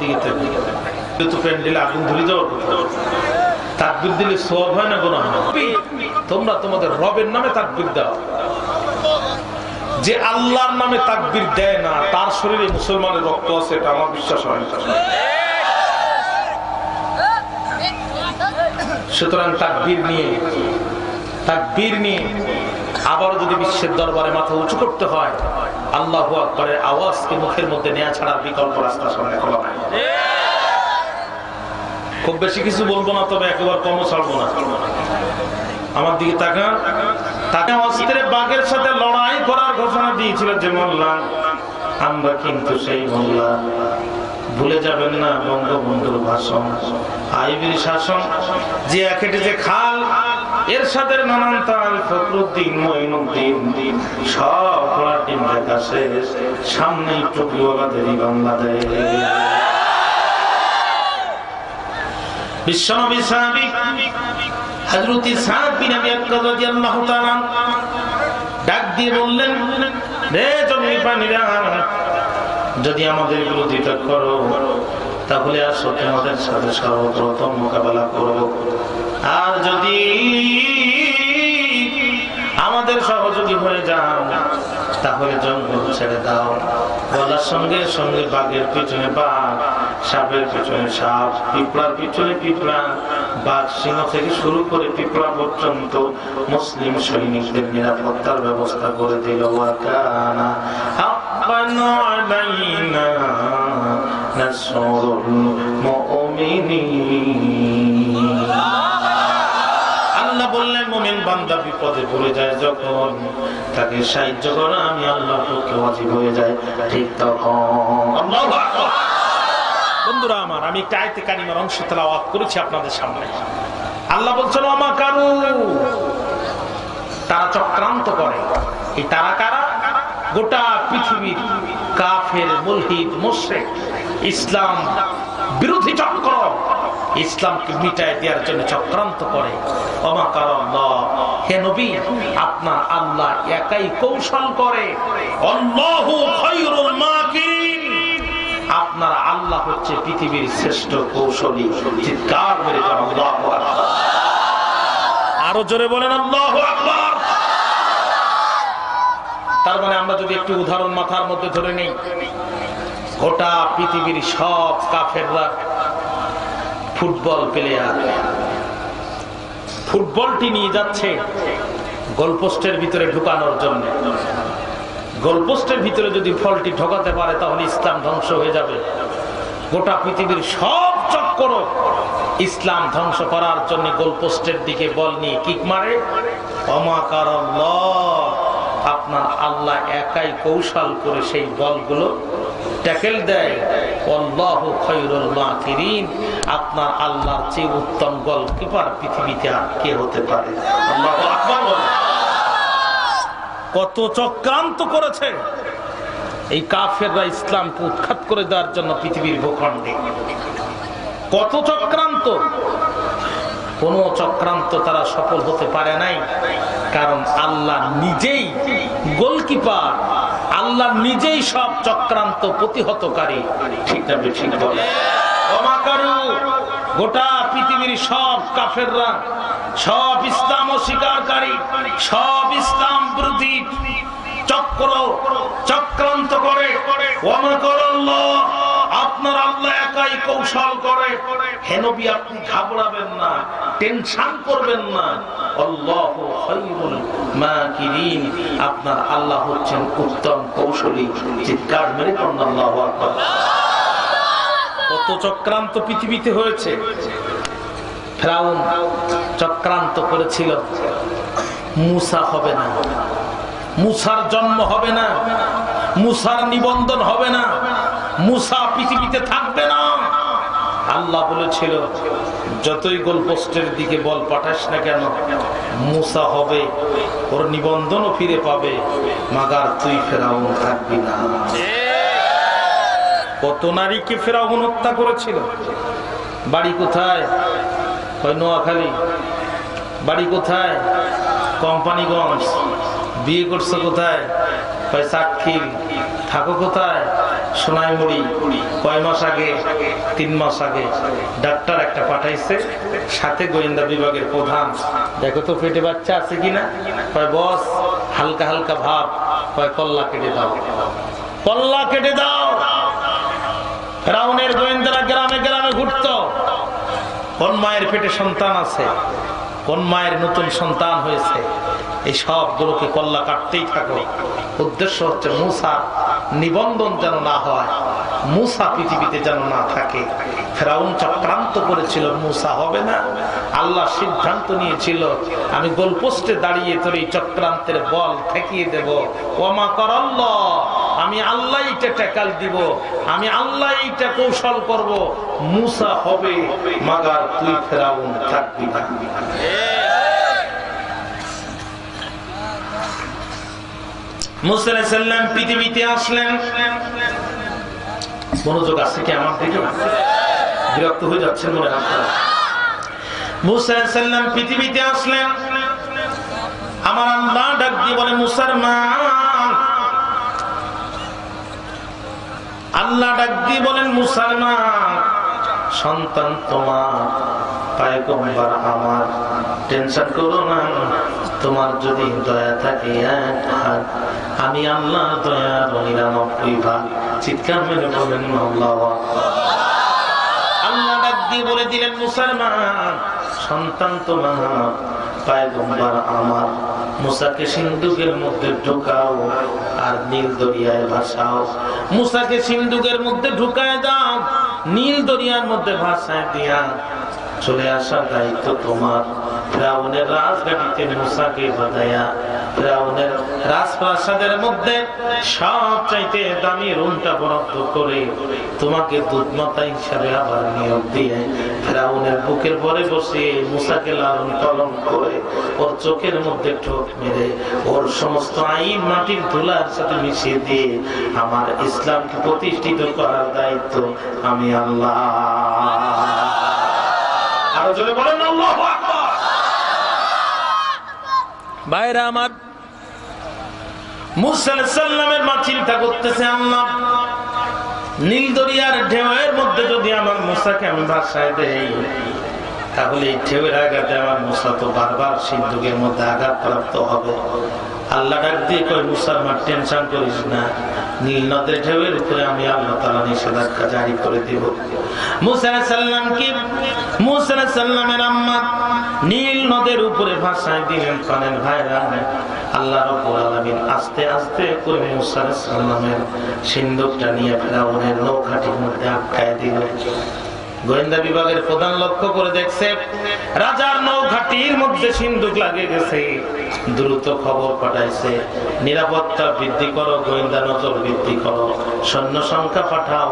দিকে প্যান্ডেলে আগুন ধরে যাওয়ার কথা, তাকবীর দিলে সওয়াব হয় না গুনাহ হয়? তোমরা তোমাদের রবের নামে তাকবীর দাও। যে আল্লাহর নামে তাকবীর দেয় না তার শরীরে মুসলমানের রক্ত আছে, এটা আমার বিশ্বাস হয় না। সুতরাং তাকবীর নিয়ে আবারও যদি বিশ্বের দরবারে মাথা উঁচু করতে হয়, আল্লাহু আকবারের আওয়াজকে মুখের মধ্যে নেওয়া ছাড়া বিকল্প রাস্তা সামনে খোলা নাই। খুব বেশি কিছু বলবো না, তবে একেবারে কমও ছাড়বো না। আমার দিকে তাকা অস্ত্রে বাঘের সাথে লড়াই করার ঘোষণা দিয়েছিল যে মোল্লা, আমরা কিন্তু সেই মোল্লা। ভুলে যাবেন না বঙ্গবন্ধুর ভাষণ, আইবির শাসন, যে একেটে যে খাল, এরশাদের নানান তাল, ফখরুদ্দিন, মঈনুদ্দিন, সব ঘোড়ার টিম দেখা শেষ, সামনেই টুপিওয়ালাদেরই বাংলাদেশ। বিশ্বনবী সাহাবী হযরত সাদ বিন আবি ওয়াক্কাস রাদিয়াল্লাহু তাআলা ডাক দিয়ে বললেন, রে জমি পানিরা, যদি আমাদের বিরোধিতা করো তাহলে আসো তোমাদের সাথে সর্বপ্রথম মোকাবেলা করব, আর যদি আমাদের সহযোগী হয়ে যাও তাহলে জঙ্গল ছেড়ে দাও। বলার সঙ্গে সঙ্গে বাঘের পিছনে বাঘ, সাপের পিছনে সাপ, পিঁপড়ার পিছনে পিঁপড়া, বাঘ সিংহ থেকে শুরু করে পিঁপড়া পর্যন্ত মুসলিম সৈনিকদের নিরাপত্তার ব্যবস্থা করে দিল। ওয়াকানা হাক্কান আলাইনা নাসরুল মুমিনিন। আল্লাহ বললেন, মুমিন বান্দা বিপদে পড়ে যায় যখন, তাকে সাহায্য করা আমি আল্লাহর পক্ষে ওয়াজিব হয়ে যায়, ঠিক তখন। আল্লাহু আকবার। বন্ধুরা আমার, আমি একটা আয়াতে কারিমার অংশ তেলাওয়াত করেছি আপনাদের সামনে। আল্লাহ বলছেন, ওমা কারু, তারা চক্রান্ত করে। এই তারা কারা? গোটা পৃথিবীর কাফের, মুলহিদ, মুশরিক, ইসলাম বিরোধী চক্র, ইসলামকে মিটায় দেওয়ার জন্য চক্রান্ত করে। ওমা কারাল্লাহ, হে নবী, আপনার আল্লাহ একাই কৌশল করে। আল্লাহু খায়রুল মাকিরিন, আপনার আল্লাহ হচ্ছে পৃথিবীর শ্রেষ্ঠ কৌশলী। চিৎকার করে আল্লাহু আকবার। আরো জোরে বলেন আল্লাহু আকবার। তার মানে আমরা যদি একটু উদাহরণ মাথার মধ্যে ধরে নেই, গোটা পৃথিবীর সব কাফেররা ফুটবল প্লেয়ার, ফুটবলটি নিয়ে যাচ্ছে গোলপোস্টের ভিতরে ঢুকানোর জন্য। গোলপোস্টের ভিতরে যদি ফলটি ঢোকাতে পারে তাহলে ইসলাম ধ্বংস হয়ে যাবে। গোটা পৃথিবীর সব চক্র ইসলাম ধ্বংস করার জন্য গোলপোস্টের দিকে বল নিয়ে কিক মারে। অমাকারাল্লাহ, আপনার আল্লাহ একাই কৌশল করে সেই বলগুলো ট্যাকেল দেয়। আল্লাহু খায়রুল মাকিরিন, আপনার আল্লাহর চেয়ে উত্তম গোলকিপার পৃথিবীতে আর কে হতে পারে? আল্লাহু আকবার। কত চক্রান্ত করেছে এই কাফেররা ইসলামকে উৎখাত করে দেওয়ার জন্য পৃথিবীর ভূখণ্ডে, কত চক্রান্ত। কোন চক্রান্ত তারা সফল হতে পারে নাই, কারণ আল্লাহ নিজেই গোলকিপার, আল্লাহ নিজেই সব চক্রান্ত প্রতিহতকারী। ঠিক না ঠিক বলে? গোটা পৃথিবীর সব কাফেররা, সব ইসলাম অস্বীকারী, সব ইসলাম বিরোধী চক্রান্ত করে। আপনার আল্লাহ একাই কৌশল করে। হে নবী, আপনি ঘাবড়াবেন না, টেনশন করবেন না। আল্লাহু খায়রুল মাকিরিন, আপনার আল্লাহ হচ্ছেন উত্তম কৌশলী। চিৎকার মেরে পড়ুন আল্লাহু আকবার। কত চক্রান্ত পৃথিবীতে হয়েছে। ফিরআউন চক্রান্ত করেছিল মুসা হবে না, মুসার জন্ম হবে না, মুসার নিবন্ধন হবে না, মুসা পৃথিবীতে থাকবে না। আল্লাহ বলেছিল যতই গোল পোস্টের দিকে বল পাঠাস না কেন, মুসা হবে, ওর নিবন্ধনও ফিরে পাবে, মাগার তুই ফিরআউন থাকবি না। কত নারীকে ফিরআউন হত্যা করেছিল। বাড়ি কোথায়? নোয়াখালী। বাড়ি কোথায়? কোম্পানিগঞ্জ। বিয়ে করছো কোথায়? সাক্ষীর। থাকো কোথায়? সোনাইমুড়ি। কয় মাস আগে? 3 মাস আগে ডাক্তার একটা পাঠাইছে, সাথে গোয়েন্দা বিভাগের প্রধান। দেখো তো পেটে বাচ্চা আছে কিনা। কয় বস হালকা হালকা ভাব। কয় কল্লা কেটে দাও, কল্লা কেটে দাও। ফিরআউনের গোয়েন্দারা গ্রামে গ্রামে ঘুরতো। কোন মায়ের পেটে সন্তান আছে, কোন মায়ের নতুন সন্তান হয়েছে, এই সবগুলোকে কল্লা কাটতেই থাকো। উদ্দেশ্য হচ্ছে মুসা নিবন্ধন যেন না হয়, মুসা পৃথিবীতে যেন না থাকে। ফিরআউন চক্রান্ত করেছিল মুসা হবে না। আল্লাহ সিদ্ধান্ত নিয়েছিল আমি গোলপোস্টে দাঁড়িয়ে তোর এই চক্রান্তের বল ঠেকিয়ে দেব। ওমা করল্লাহ, আমি আল্লাহ এটা টেকাল দিব, আমি আল্লাহ এইটা কৌশল করব। মুসা হবে, মাগার তুই ফিরআউন থাকবি না। মুসা আলাইহিস সালাম পৃথিবীতে আসলেন। মনোযোগ আছে কি আমার দিকে? বিরক্ত হয়ে যাচ্ছেন মনে হয়। মুসা আলাইহিস সালাম পৃথিবীতে আসলেন। আমার আল্লাহ ডাক দিয়ে বলে মুসলমান, আল্লাহ ডাক দিয়ে বলেন মুসলমান, সন্তান তোমার, পয়গম্বর আমার, টেনশন করো না। তোমার যদি দয়া থাকে এক ভাগ, আমি আল্লাহ দয়া 99 ভাগ। চিৎকার মেরে বলেন আল্লাহু আকবার। আল্লাহ ডাক দিয়ে বলে দিলেন মুসলমান, সন্তান তোমার, পয়গম্বর আমার, মুসাকে সিন্ধুকের মধ্যে ঢুকাও আর নীল দরিয়ায় ভাসাও। মুসাকে সিন্ধুকের মধ্যে ঢুকায় দাও, নীল দরিয়ার মধ্যে ভাসায় দিয়া চলে আসার দায়িত্ব তোমার। ফিরআউনের রাজগাড়িতে মুসাকে বাঁধায়া ফিরআউনের রাজপ্রাসাদের মধ্যে সবচাইতে দামি রুমটা বরাদ্দ করে তোমাকে দুধমাতা হিসাবে আবার নিয়োগ দিয়ে ফিরআউনের বুকের পরে বসে মুসাকে লালন পালন করে ওর চোখের মধ্যে ঠোঁট মেরে ওর সমস্ত আইন মাটির ধুলার সাথে মিশিয়ে দিয়ে আমার ইসলামকে প্রতিষ্ঠিত করার দায়িত্ব আমি আল্লাহ। আরো জোরে বলেন আল্লাহু আকবার। ভাইরা আমার, মুসা আলাইহিস সালামের মা চিন্তা করতেছে, আল্লাহ নীল দরিয়ার ঢেউয়ের মধ্যে যদি আমার মুসাকে আমি ভাসায় দেই, তাহলে এই ঢেউয়ের আঘাতে আমার মুসা তো বারবার সিন্ধুকের মধ্যে আঘাত প্রাপ্ত হবে। আল্লাহ ডাক দিয়ে কয় মুসার মা টেনশন করিস না, নীল নদের ঢেউয়ের উপরে আমি আল্লাহ তাআলা নিষেধাজ্ঞা জারি করে দিব। মুসা আলাইহিস সালাম কি মুসা আলাইহিস সালামের আম্মা নীল নদের উপরে ভাসায় দিলেন। কানের ভাইরা, আল্লাহ রাব্বুল আলামিন আস্তে আস্তে করে মুসা আলাইহিস সালামের সিন্ধুকটা নিয়ে ফিরআউনের নৌকাটির মধ্যে আটকায় দিল। গোয়েন্দা বিভাগের প্রধান লক্ষ্য করে দেখছে রাজার নৌঘাটির মধ্যে সিন্ধুক লাগে গেছে। দ্রুত খবর পাঠাইছে, নিরাপত্তা বৃদ্ধি করো, গোয়েন্দা নজর বৃদ্ধি করো, সৈন্য সংখ্যা পাঠাও।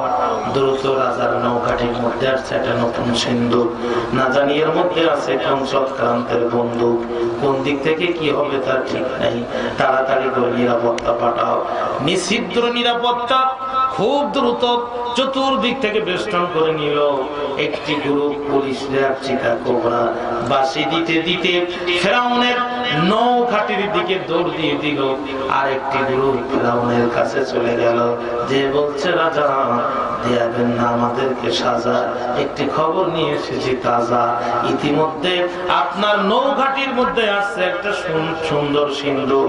দ্রুত রাজার নৌঘাটির মধ্যে আসছে একটা নতুন সিন্ধুক, না জানি এর মধ্যে আছে কোন চক্রান্তের বন্দুক, কোন দিক থেকে কি হবে তার ঠিক নাই। তাড়াতাড়ি করে নিরাপত্তা পাঠাও। নিষিদ্ধ নিরাপত্তা খুব দ্রুত চতুর্দিক থেকে বেষ্টন করে নিল। একটি গ্রুপ পুলিশরা চিতা কোবরা বাঁশি দিতে দিতে ফেরাউনের নৌঘাটির দিকে দৌড় দিয়ে দিল। আর একটি গ্রুপ ফেরাউনের কাছে চলে গেল, যে বলছে রাজা দেবেন না আমাদেরকে সাজা, একটি খবর নিয়ে এসেছি তাজা। ইতিমধ্যে আপনার নৌঘাটির মধ্যে আছে একটা সুন্দর সিন্ধু,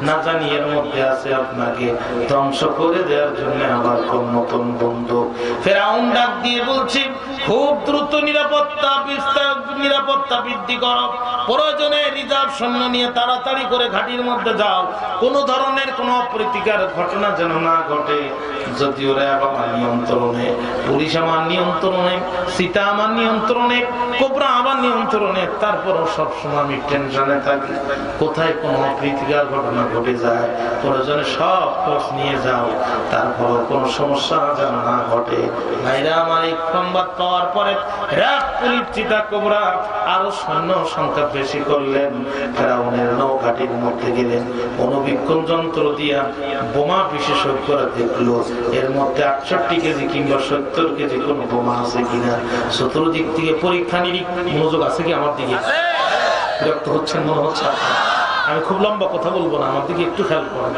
না জানি এর মধ্যে আছে আপনাকে ধ্বংস করে দেওয়ার জন্য আবার কোন নতুন বন্ধু। ফেরাউন ডাক দিয়ে বলছি, খুব দ্রুত নিরাপত্তা বৃদ্ধি করো, প্রয়োজনে রিজার্ভ সৈন্য নিয়ে তাড়াতাড়ি করে ঘাটির মধ্যে যাও, কোন ধরনের কোন অপ্রীতিকর ঘটনা যেন না ঘটে। যদিও র্যাব আমার নিয়ন্ত্রণে, পুলিশ আমার নিয়ন্ত্রণে, সীতা আমার নিয়ন্ত্রণে, কোবরা আমার নিয়ন্ত্রণে, তারপরও সবসময় আমি টেনশনে থাকি কোথায় কোন অপ্রীতিকর ঘটনা ঘটে যায়। প্রয়োজনে সব খোঁজ নিয়ে যাও, তারপরও কোন সমস্যা যেন না ঘটে। ভাইরা আমার এই সংবাদ পাওয়ার পরে র্যাব পুলিশ চিতা কোবরা আরো সৈন্য সংখ্যা বেশি করলেন। ফেরাউনের নৌঘাটির মধ্যে গেলেন, অনুবীক্ষণ যন্ত্র দিয়া বোমা বিশেষজ্ঞরা দেখলো এর মধ্যে 68 কেজি কিংবা 70 কেজি কোন বোমা আছে কিনা। চতুর্দিক থেকে পরীক্ষা নিরীক্ষা। মনোযোগ আছে কি আমার দিকে? বিরক্ত হচ্ছেন মনে হচ্ছে? আমি খুব লম্বা কথা বলবো না, আমার দিকে একটু খেয়াল করেন।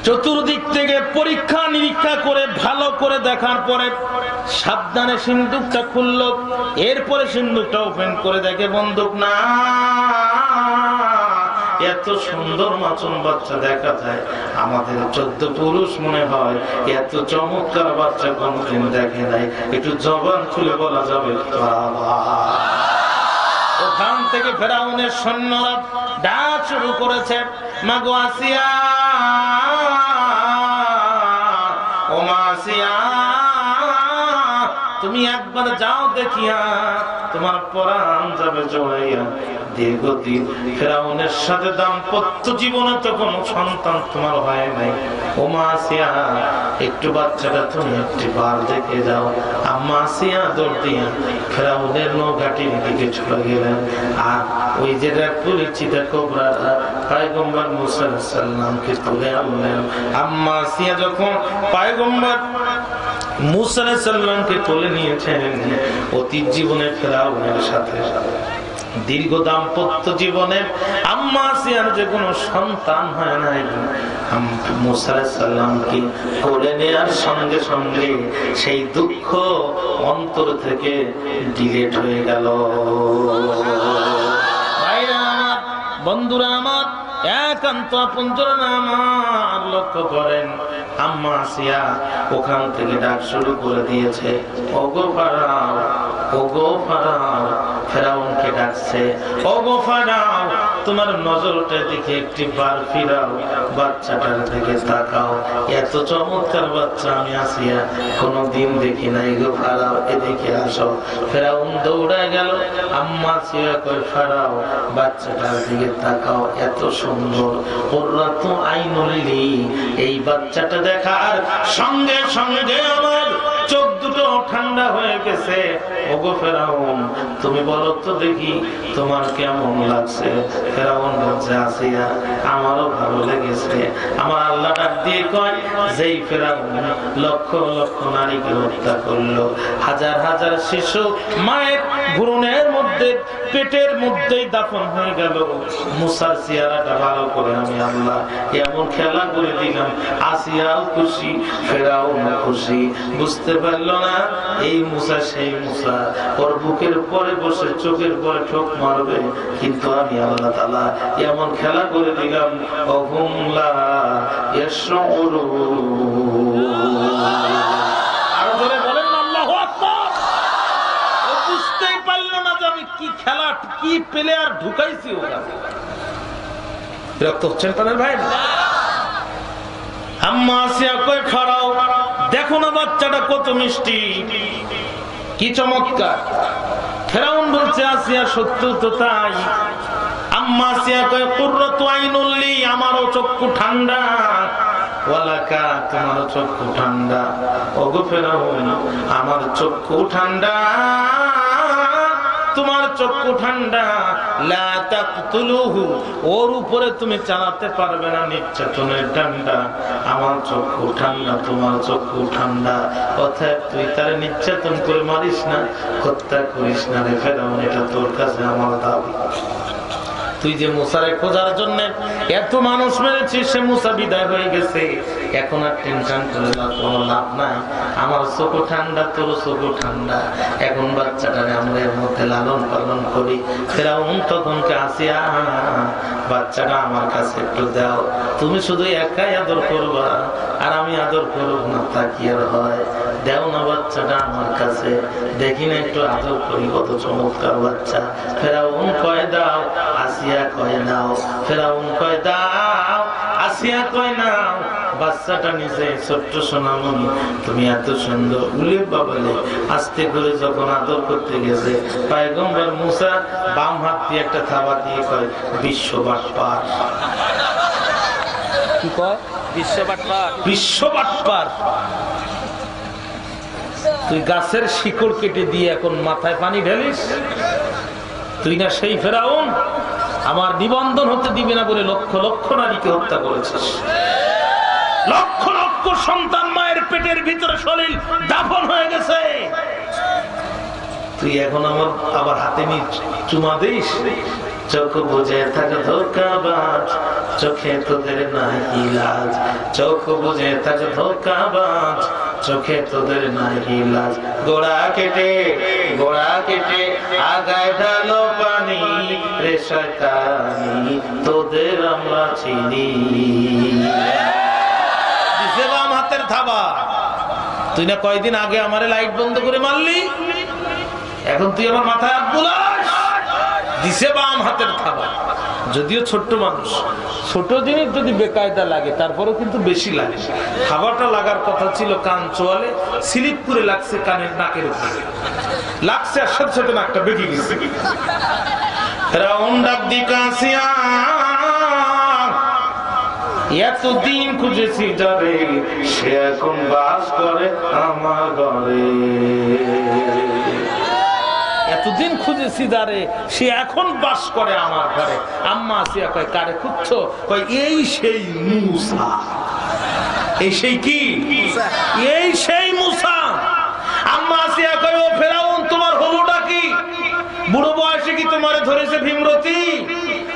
চতুর্দিক থেকে পরীক্ষা নিরীক্ষা করে ভালো করে দেখার পরে সাবধানে সিন্দুকটা খুললো। এরপরে সিন্দুকটা ওপেন করে দেখে বন্দুক না। এত সুন্দর মাসুম বাচ্চা দেখা যায়, আমাদের 14 পুরুষ মনে হয় এত চমৎকার বাচ্চা কোনদিন দেখে নাই। একটু জবান খুলে বলা যাবে বাবা। ওখান থেকে ফেরাউনের সৈন্যরা ডাক শুরু করেছে, মাগো আসিয়া, ও মা আসিয়া, তুমি একবার যাও দেখিয়া, তোমার পরাণ যাবে জড়াইয়া। দীর্ঘদিন ফেরাউনের সাথে দাম্পত্য জীবনে তো কোনো সন্তান তোমার হয় নাই, ও মা আসিয়া একটু বাচ্চাটা তুমি একটি বার দেখে যাও। আম্মা আসিয়া দৌড় দিয়া ফেরাউনের নৌঘাটির দিকে চলে গেলেন। আর ওই যে পরিচিত কোবরারা পয়গম্বর মুসা আলাইহিস সালামকে তুলে আনলেন। আম্মা আসিয়া যখন পয়গম্বর মুসা আলাইহিস সালামকে তুলে নিয়েছেন, অতীত জীবনে ফেরাউনের সাথে দীর্ঘ দাম্পত্য জীবনে আম্মা আসিয়ার যে কোনো সন্তান হয় নাই, মুসা আলাইহিস সালামকে কোলে নেওয়ার সঙ্গে সঙ্গে সেই দুঃখ অন্তর থেকে ডিলিট হয়ে গেল। ভাইরা আমার, বন্ধুরা আমার, একান্ত আপনজনরা আমার, লক্ষ্য করেন আম্মা আসিয়া ওখান থেকে ডাক শুরু করে দিয়েছে, ওগো ফারাও, ওগো ফারাও। ফেরাউনকে ডাকছে, ওগো ফারাও, তোমার নজরটা দিকে একটি বার ফিরাও, বাচ্চাটার দিকে তাকাও। এত চমৎকার বাচ্চা আমি আসিয়া কোনদিন দেখি নাই গো ফারাও, এদিকে আসো। ফেরাউন দৌড়ায় গেল। আম্মা আসিয়া কই, ফারাও বাচ্চাটার দিকে তাকাও, এত সুন্দর, কুররাতু আইনুল্লি। এই বাচ্চাটা দেখার সঙ্গে সঙ্গে আমার চোখ দুটো ঠান্ডা হয়ে গেছে। ওগো ফেরাউন, তুমি বলো তো দেখি তোমার কেমন লাগছে? ফেরাউন বলছে, আসিয়া আমারও ভালো লেগেছে। আমার আল্লাহ ডাক দিয়ে কয়, যেই ফেরাউন লক্ষ লক্ষ নারীকে হত্যা করলো, হাজার হাজার শিশু মায়ের ভ্রূণের মধ্যে পেটের মধ্যেই দাফন হয়ে গেল, মুসার চেহারাটা ভালো করে আমি আল্লাহ এমন খেলা করে দিলাম, আসিয়াও খুশি, ফেরাউন খুশি। বুঝতে পারলো না এই মুসা সেই মুসা, ওর বুকের পরে বসে চোখের পরে ঠোক মারবে, কিন্তু আমি আল্লাহ তাআলা এমন খেলা করে দিলাম, অহুমলা ইয়াশউরু। আরো জোরে বলেন আল্লাহু আকবার। ও বুঝতেই পারলো না যে আমি কি খেলা, কি প্লেয়ার ঢুকাইছি ওখানে। বিরক্ত হচ্ছেন তাদের ভাই? আম্মা আসিয়া কই, ফারাও দেখো না বাচ্চাটা কত মিষ্টি, কি চমৎকার। ফেরাউন বলছে, আসিয়া সত্য তো তাই। আম্মা আসিয়া কয়, কুররাতু আইনুল্লি, আমারও চক্ষু ঠান্ডা, ওয়ালাকা তোমারও চক্ষু ঠান্ডা। ওগো ফেরাউন, আমার চক্ষু ঠান্ডা, তোমার চক্ষু ঠান্ডা, লা তাকতুলুহু, ওর উপরে তুমি চালাতে পারবে না নির্যাতনের ঠান্ডা। আমার চক্ষু ঠান্ডা, তোমার চক্ষু ঠান্ডা, অতএব তুই তার নির্যাতন করে মারিস না, হত্যা করিস না রে ফেরাউন, এটা তোর কাছে আমার দাবি। তুই যে মুসারে খোঁজার জন্য এত মানুষ মেরেছিস, সে মুসা বিদায় হয়ে গেছে, এখন আর টেনশন করে কোনো লাভ নাই। আমার চোখ ঠান্ডা, তোর চোখ ঠান্ডা, এখন বাচ্চাটারে আমরা এর মধ্যে লালন পালন করি। ফেরাউন তখনকে আসিয়া, বাচ্চাটা আমার কাছে একটু দাও, তুমি শুধু একাই আদর করবা আর আমি আদর করব না, তা কি আর হয়? দেও না বাচ্চাটা আমার কাছে, দেখি না একটু আদর করি, কত চমৎকার বাচ্চা। ফেরাউন কয় দাও, আসিয়া কয় নাও, ফেরাউন কয় দাও, আসিয়া কয় নাও। বাচ্চাটা নিচে, ছোট্ট সোনামণি তুমি এত সুন্দর, উলে বাবালে আস্তে করে যখন আদর করতে গেছে, পয়গম্বর মুসা বাম হাত দিয়ে একটা থাবা দিয়ে কয়, বিশ্ববাটপার। কি কয়? বিশ্ববাটপার। বিশ্ববাটপার। তুই গাছের শিকড় কেটে দিয়ে এখন মাথায় পানি ঢেলিস? তুই না সেই ফেরাউন? আমার নিবন্ধন হতে দিবে না বলে লক্ষ লক্ষ নারীকে হত্যা করেছিস, লক্ষ লক্ষ সন্তান মায়ের পেটের ভিতরে শরীর দাফন হয়ে গেছে। তুই এখন আমার আবার হাতে নিয়ে চুমা দিস? চোখ বুঝে থাকে ধোকাবাজ, চোখে তোদের নাই ইলাজ। চোখ বুঝে থাকে ধোকাবাজ, চোখে তোদের নাই ইলাজ। গোড়া কেটে আগায় ঢালো পানি, রে শয়তানি তোদের আমরা চিনি। দিছে বাম হাতের থাবা। তুই না কয়দিন আগে আমারে লাইট বন্ধ করে মারলি, এখন তুই আমার মাথায় হাত বুলাস? দিছে বাম হাতের থাবা। যদিও ছোট্ট মানুষ, ছোট জিনিস যদি বেকায়দা লাগে তারপরেও কিন্তু বেশি লাগে। খাবারটা লাগার কথা ছিল কান চোয়ালে, স্লিপ করে লাগছে কানের নাকের উপরে, লাগছে আর সাথে সাথে নাকটা বেঁকে গেছে। ফেরাউন ডাক দিকে আসিয়া, এতদিন খুঁজেছি যারে, সে এখন বাস করে আমার ঘরে। এতদিন খুঁজেছি যারে, সে এখন বাস করে আমার ঘরে। আম্মা আসিয়া কয়, কারে খুঁজছো? কয়, এই সেই মুসা। এই সেই কি? এই সেই মুসা। আম্মা আসিয়া কয়, ও ফেরাউন, তোমার হলোটা কি? বুড়ো বয়সে কি তোমারে ধরেছে ভীমরতি?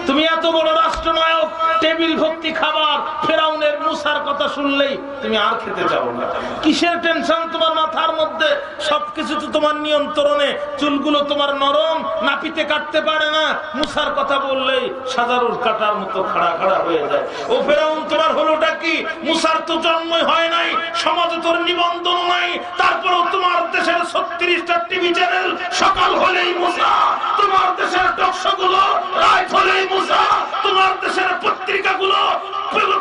তুমি এত বড় রাষ্ট্রনায়ক, টেবিল ভর্তি খাবার, ফেরাউনের মুসার কথা শুনলেই তুমি আর খেতে চাও না। কিসের টেনশন তোমার মাথার মধ্যে? সবকিছু তো তোমার নিয়ন্ত্রণে, চুলগুলো তোমার নরম, নাপিতে কাটতে পারে না, মুসার কথা বললেই সাজারুর কাটার মতো খাড়া খাড়া হয়ে যায়। ও ফেরাউন, তোমার হলোটা কি? মুসার তো জন্মই হয় নাই, সমাজে তোর নিবন্ধন নাই, তারপরেও তোমার দেশের 36টা টিভি চ্যানেল, সকাল হলেই মুসা। তোমার দেশের টকশোগুলো রাত হলেই মুসা। তোমার দেশের পত্রিকাগুলো,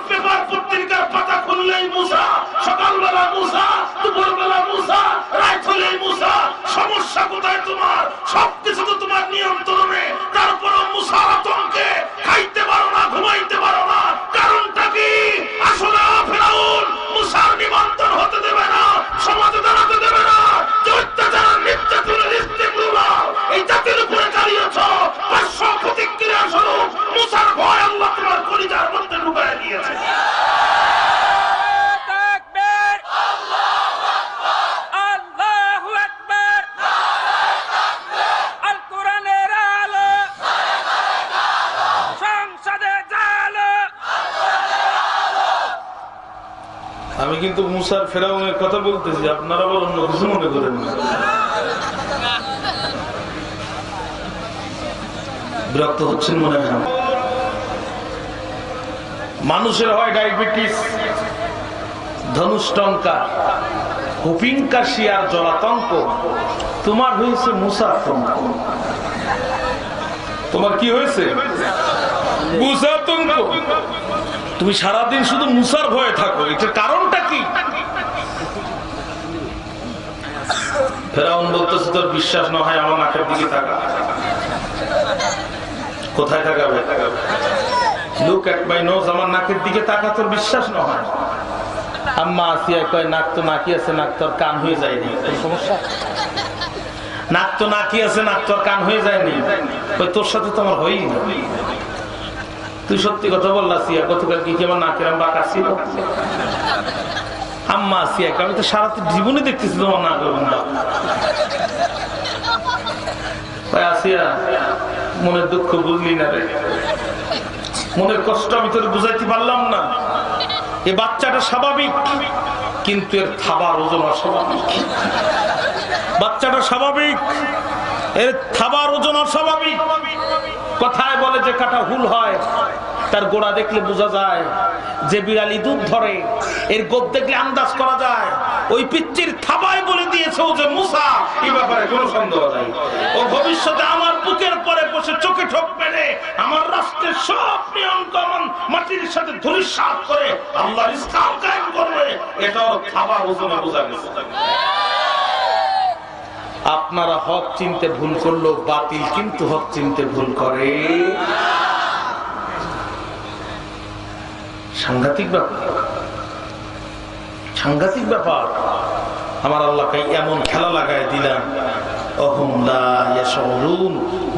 পেপার পত্রিকার পাতা খুললেই মুসা। সকালবেলা মুসা, দুপুরবেলা মুসা, রাত হলেই মুসা। সমস্যা কোথায় তোমার? সবকিছু তো তোমার নিয়ন্ত্রণে, তারপরও মুসার আতঙ্কে খাইতে পারো না, ঘুমাইতে পারো না। কারণটা কি? আসলে ফেরাউন মুসার নিবন্ধন হতে দেবে না, সমাজে দাঁড়াতে দেবে না। যে অত্যাচার, নির্যাতনের ইস্তেমরুলা এই জাতির উপরে চালিয়েছ, 500 প্রতিক্রিয়া স্বরূপ মুসার ভয় আল্লাহ তোমার কলিজার মধ্যে ঢুকায় দিয়েছে। আমি কিন্তু মুসার ফেরাউনের কথা বলতেছি, আপনারা আবার অন্য কিছু মনে করেন না। বিরক্ত হচ্ছেন মনে হয়। মানুষের হয় ডায়াবেটিস, ধনুষ্টঙ্কা, হুপিং কাশি আর জলাতঙ্ক, তোমার হয়েছে মুসাতঙ্ক। তোমার কি হয়েছে? মুসাতঙ্ক। তুমি সারাদিন শুধু মুসার ভয়ে থাকো, এটার কারণটা কি? ফেরাউন বলতেছে, তোর বিশ্বাস না হয় আমার নাকের দিকে তাকা। কোথায় তাকাবে? লুক এট মাই নোজ, আমার নাকের দিকে তাকা, তোর বিশ্বাস না হয়? আম্মা আসিয়া কয়, নাক তো নাকি আছে, নাক তোর কান হয়ে যায়নি, সমস্যা? নাক তো নাকি আছে, নাক তো কান হয়ে যায়নি। ওই তোর সাথে তো আমার হয়ই না। তুই সত্যি কথা বললা সিয়া, গতকাল কি আমার নাকের বাঁকা ছিল? আম্মা সিয়া, আমি তো সারা জীবনে দেখতেছি তোমার নাকের বাঁকা। আসিয়া, মনের দুঃখ বুঝলি না রে, মনের কষ্ট আমি তোর বুঝাইতে পারলাম না। এ বাচ্চাটা স্বাভাবিক, কিন্তু এর থাবার ওজন অস্বাভাবিক। বাচ্চাটা স্বাভাবিক, এর থাবার ওজন অস্বাভাবিক। কথায় বলে যে কাটা হুল হয়, তার গোড়া দেখলে বোঝা যায়। যে বিড়ালি দুধ ধরে, এর গোপ দেখলে আন্দাজ করা যায়। ওই পিচ্চির থাবায় বলে দিয়েছে ও যে মুসা, এই ব্যাপারে কোনো সন্দেহ নাই। ও ভবিষ্যতে আমার বুকের পরে বসে চোখে ঠোক মেরে আমার রাষ্ট্রের সব নিয়ম কানুন মাটির সাথে ধূলিসাৎ করে আল্লাহর ইসলাম কায়েম করবে। এটাও থাবার ওজনে বোঝা গেছে। আপনারা হক চিনতে ভুল করলো, বাতিল কিন্তু হক চিনতে ভুল করে। সাংঘাতিক ব্যাপার, সাংঘাতিক ব্যাপার। আমার আল্লাহকে এমন খেলা লাগাই দিলাম,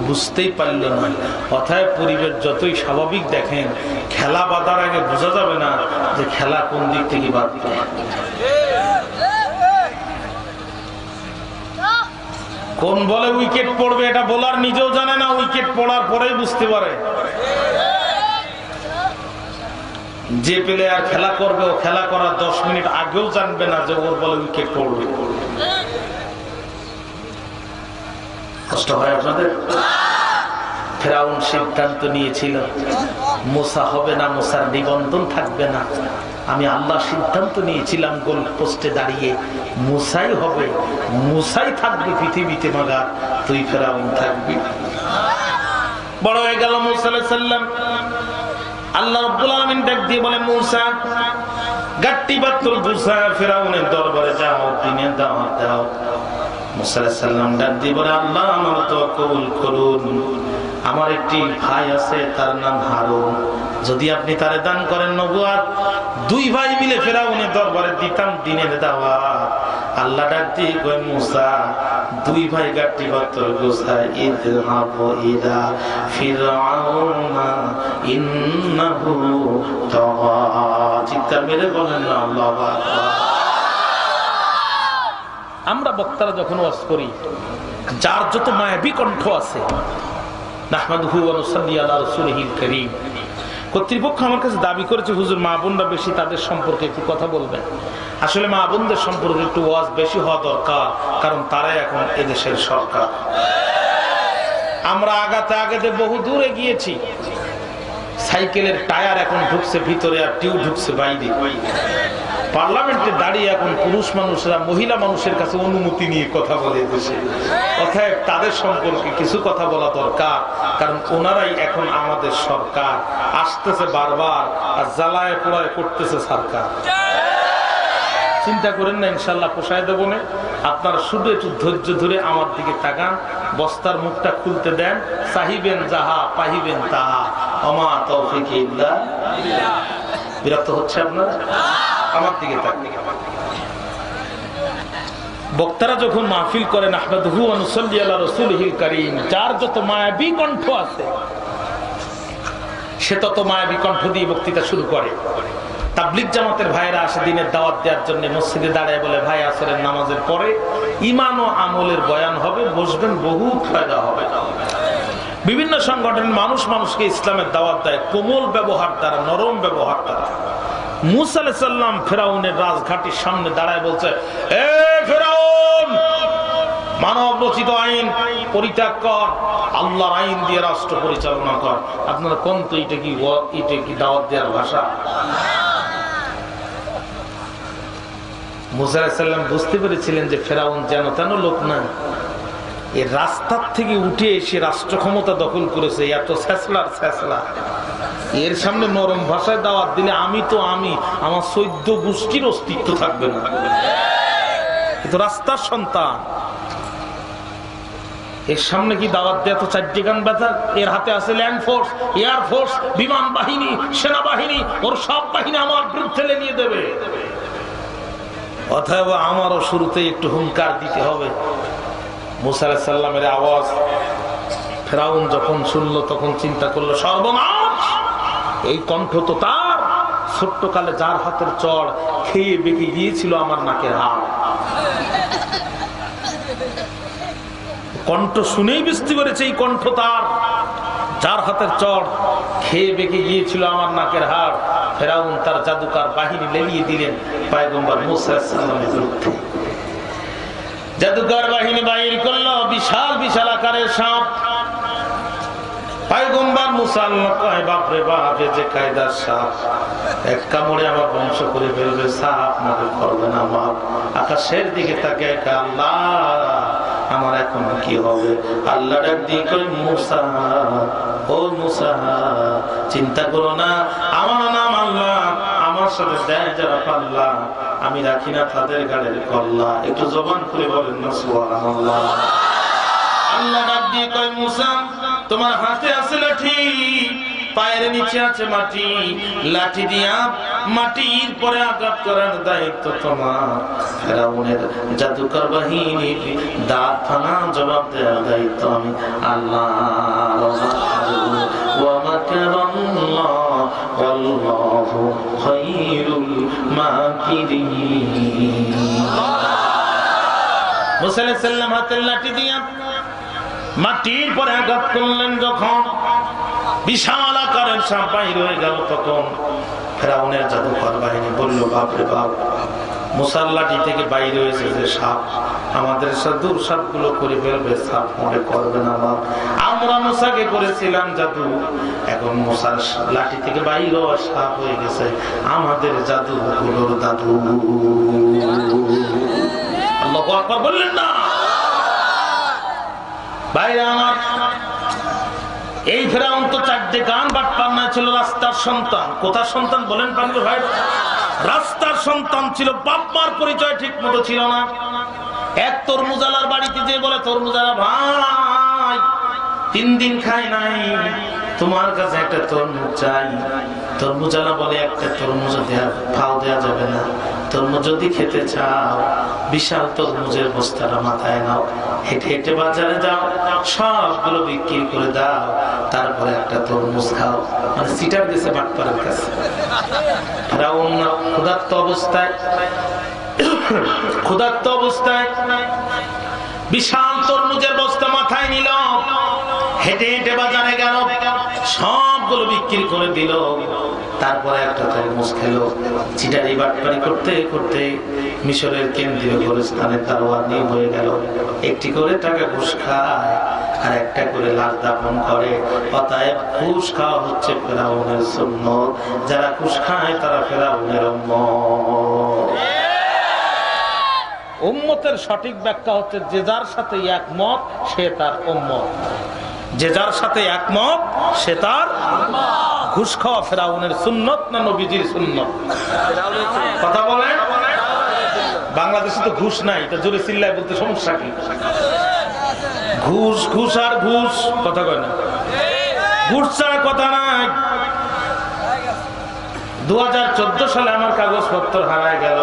বুঝতেই পারল না। অতএব পরিবেশ যতই স্বাভাবিক দেখেন, খেলা বাঁধার আগে বোঝা যাবে না যে খেলা কোন দিক থেকে বাঁধবে। কোন বলে উইকেট পড়বে এটা বোলার নিজেও জানে না, উইকেট পড়ার পরেই বুঝতে পারে। যে প্লেয়ার খেলা করবে, ও খেলা করার 10 মিনিট আগেও জানবে না যে ওর বলে উইকেট পড়বে। কষ্ট হয় আপনাদের? ফেরাউন সিদ্ধান্ত নিয়েছিল মুসা হবে না, মুসার নিবন্ধন থাকবে না। আমি আল্লাহ সিদ্ধান্ত নিয়েছিলাম গোল পোস্টে দাঁড়িয়ে, মুসাই হবে, মুসাই থাকবে পৃথিবীতে, মাগার তুই ফেরাউন থাকবি। বড় হয়ে গেল মুসা আলাইহিস সালাম। আল্লাহ রাব্বুল আলামিন ডাক দিয়ে বলে, মুসা গাট্টি বাত্তর মুসা ফেরাউনের দরবারে যাও, দিনে দাওয়াত দাও। মুসা আলাইহিস সালাম ডাক দিয়ে বলে, আল্লাহ আমার তো কবুল করুন, আমার একটি ভাই আছে তার নাম হারুন, যদি আপনি তারে দান করেন নবুয়ত, 2 ভাই মিলে ফেরাউনের দরবারে দিতাম দিনের দাওয়াত। আল্লাহ ডাক দিয়ে কয়, মুসা 2 ভাই গাট্টি বাত্তর গোছায়, ইযহাবু ইলা ফিরআউনা ইন্নাহু তাগা। চিৎকার মেরে বলেন না আল্লাহু আকবার। আমরা বক্তারা যখন ওয়াজ করি, যার যত মায়াবী কণ্ঠ আছে, নাহমাদুহু ওয়া নুসাল্লি আলা রাসূলিহিল কারীম, কর্তৃপক্ষ আমার কাছে দাবি করেছে হুজুর মা বোনরা বেশি, তাদের সম্পর্কে একটু কথা বলবেন। আসলে মা বোনদের সম্পর্কে একটু ওয়াজ বেশি হওয়া দরকার, কারণ তারাই এখন এদেশের সরকার। আমরা আগাতে আগাতে বহু দূরে গিয়েছি। সাইকেলের টায়ার এখন ঢুকছে ভিতরে, আর টিউব ঢুকছে বাইরে। পার্লামেন্টে দাঁড়িয়ে এখন পুরুষ মানুষরা মহিলা মানুষের কাছে অনুমতি নিয়ে কথা বলে দেশে। অতএব তাদের সম্পর্কে কিছু কথা বলা দরকার, কারণ ওনারাই এখন আমাদের সরকার। আসতেছে বারবার, আর জ্বালায় পোড়ায় করতেছে সরকার। চিন্তা করেন না, ইনশাল্লাহ পোষায় দেব না। আপনারা শুধু একটু ধৈর্য ধরে আমার দিকে তাকান, বস্তার মুখটা খুলতে দেন। চাহিবেন যাহা পাহিবেন তাহা, ওমা তৌফিক ইল্লা বিল্লাহ। বিরক্ত হচ্ছে আপনারা? আমার দিকে তাকান। বক্তারা যখন মাহফিল করেন, আহমাদুহু ওয়া নুসাল্লি আলা রাসূলিহিল কারীম, যার যত মায়াবী কণ্ঠ আছে, সে তত মায়াবী কণ্ঠ দিয়ে বক্তৃতা শুরু করে। তাবলীগ জামাতের ভাইরা আসে দিনের দাওয়াত দেওয়ার জন্য, মসজিদে দাঁড়ায় বলে, ভাই আসরের নামাজের পরে ঈমান ও আমলের বয়ান হবে, বসবেন, বহুত ফায়দা হবে। বিভিন্ন সংগঠনের মানুষ মানুষকে ইসলামের দাওয়াত দেয় কোমল ব্যবহার দ্বারা, নরম ব্যবহার দ্বারা। মুসা আলাইহিস সালাম ফেরাউনের রাজঘাটের সামনে দাঁড়ায় বলছে, এ ফেরাউন, মানব রচিত আইন পরিত্যাগ কর, আল্লাহর আইন দিয়ে রাষ্ট্র পরিচালনা কর। আপনারা কোন তো এটা কি দাওয়াত দেওয়ার ভাষা? মুসা আলাইহিস সালাম বুঝতে পেরেছিলেন যে ফেরাউন যেন তেন লোক না, এই রাস্তার থেকে উঠে এসে রাষ্ট্র ক্ষমতা দখল করেছে, এত ছেঁচলার ছেঁচলা। এর সামনে নরম ভাষায় দাওয়াত দিলে আমি আমার 14 গোষ্ঠীর অস্তিত্ব থাকবে না। কিন্তু রাস্তার সন্তান, এর সামনে কি দাওয়াত দেয়া তো 4 গান ব্যথা। এর হাতে আছে ল্যান্ড ফোর্স, এয়ার ফোর্স, বিমান বাহিনী, সেনাবাহিনী, ওর সব বাহিনী আমার বিরুদ্ধে নিয়ে দেবে। অতএব আমারও শুরুতে একটু হুঙ্কার দিতে হবে। মুসা আলাইহিস সালামের আওয়াজ ফেরাউন যখন শুনলো তখন চিন্তা করলো, সর্বনাশ, এই কণ্ঠ তো তার ছোট্ট কালে যার হাতের চড় খেয়ে বেঁকে গিয়েছিল আমার নাকের হাড়। কণ্ঠ শুনেই বুঝতে পেরেছে এই কণ্ঠ তার, যার হাতের চড় খেয়ে বেঁকে গিয়েছিল আমার নাকের হাড়। ফেরাউন তার জাদুকার বাহিনী লেলিয়ে দিলেন পয়গম্বর মুসা আলাইহিস সালামের বিরুদ্ধে। জাদুকার বাহিনী বাইর করলো বিশাল বিশাল আকারের সাপ। পয়গম্বর মুসা কয়, বাপরে বাপ, যে কায়দার সাপ, এক কামড়ে আমার বংশ করে ফেলবে, সাপ আমাকে করবে না বাপ। আকাশের দিকে তাকে, আল্লাহ আমার এখন কি হবে? আল্লাহ ডাক দিয়ে কই, মুসা, ও মুসা, চিন্তা করো না, আমার নাম আল্লাহ, আমার সাথে দেয় যারা পাল্লা, আমি রাখি না তাদের গাড়ির কল্লা। একটু জবান করে বলেন না সুবহানাল্লাহ। আল্লাহ ডাক দিয়ে কয়, মুসা, তোমার হাতে আছে লাঠি, পায়ের নিচে আছে মাটি, লাঠি দিয়া মাটির পরে আঘাত করার দায়িত্ব তোমার। ফেরাউনের জাদুকর বাহিনীর দাঁত ভাঙা জবাব দেওয়ার দায়িত্ব আমি আল্লাহ। মুসা আলাইহিস সালাম হাতের লাঠি দিয়া মাটির পরে আঘাত করলেন, যখন বিশাল আকারের সাপ বাইর হয়ে গেল, তখন ফেরাউনের জাদুকর বাহিনী বলল, বাপরে বাপ, মুসার লাঠি থেকে বাইর হয়েছে যে সাপ, আমাদের দূর সাপ গুলো করে ফেলবে, সাপ মনে করবে না বাপ। আমরা মুসাকে করেছিলাম জাদু, এখন মুসার লাঠি থেকে বাইর হওয়া সাপ হয়ে গেছে আমাদের জাদু গুলোর দাদু। আল্লাহু আকবার বললেন না ভাইরা আমার। এই ফেরাউন তো চারটে গান বাটপার না ছিল, রাস্তার সন্তান। কোথার সন্তান বলেন পান্ডু ভাই? রাস্তার সন্তান ছিল, বাপ মার পরিচয় ঠিক মতো ছিল না। এক তরমুজালার বাড়িতে যে বলে, তরমুজালা ভাই 3 দিন খায় নাই, তোমার কাছে একটা তরমুজ চাই। তরমুজালা বলে, একটা তরমুজ ফাও দেওয়া যাবে না, তরমুজ যদি খেতে চাও বিশাল তরমুজের বস্তাটা মাথায় নাও, হেঁটে হেঁটে বাজারে যাও, সবগুলো বিক্রি করে দাও, তারপরে একটা তরমুজ খাও। মানে সিটার গেছে বাটপারের কাছে। ক্ষুধার্ত অবস্থায় বিশাল তরমুজের বস্তা মাথায় নিল, হেঁটে হেঁটে বাজারে গেল, সবগুলো বিক্রি করে দিল, তারপরে একটা তরমুজ খেলো। চিটারি বাটপারি করতে করতে মিশরের কেন্দ্রীয় গোরস্থানের দারোয়ান নিয়োগ হয়ে গেল। একটি করে টাকা ঘুষ খায় আর একটা করে লাশ দাফন করে। অতএব ঘুষ খাওয়া হচ্ছে ফেরাউনের সুন্নত, যারা ঘুষ খায় তারা ফেরাউনের উম্মত। উম্মতের সঠিক ব্যাখ্যা হচ্ছে, যে যার সাথে একমত সে তার উম্মত, যে যার সাথে একমত সে তার। ঘুষ খাওয়া ফেরাউনের সুন্নত না নবীজির সুন্নত? কথা বলে। বাংলাদেশে তো ঘুষ নাই, তা জোরে চিল্লায় বলতে সমস্যা কি? ঘুষ ঘুষ আর ঘুষ, কথা কয় না, ঘুষ ছাড়া কথা নাই। 2014 সালে আমার কাগজপত্র হারায় গেল।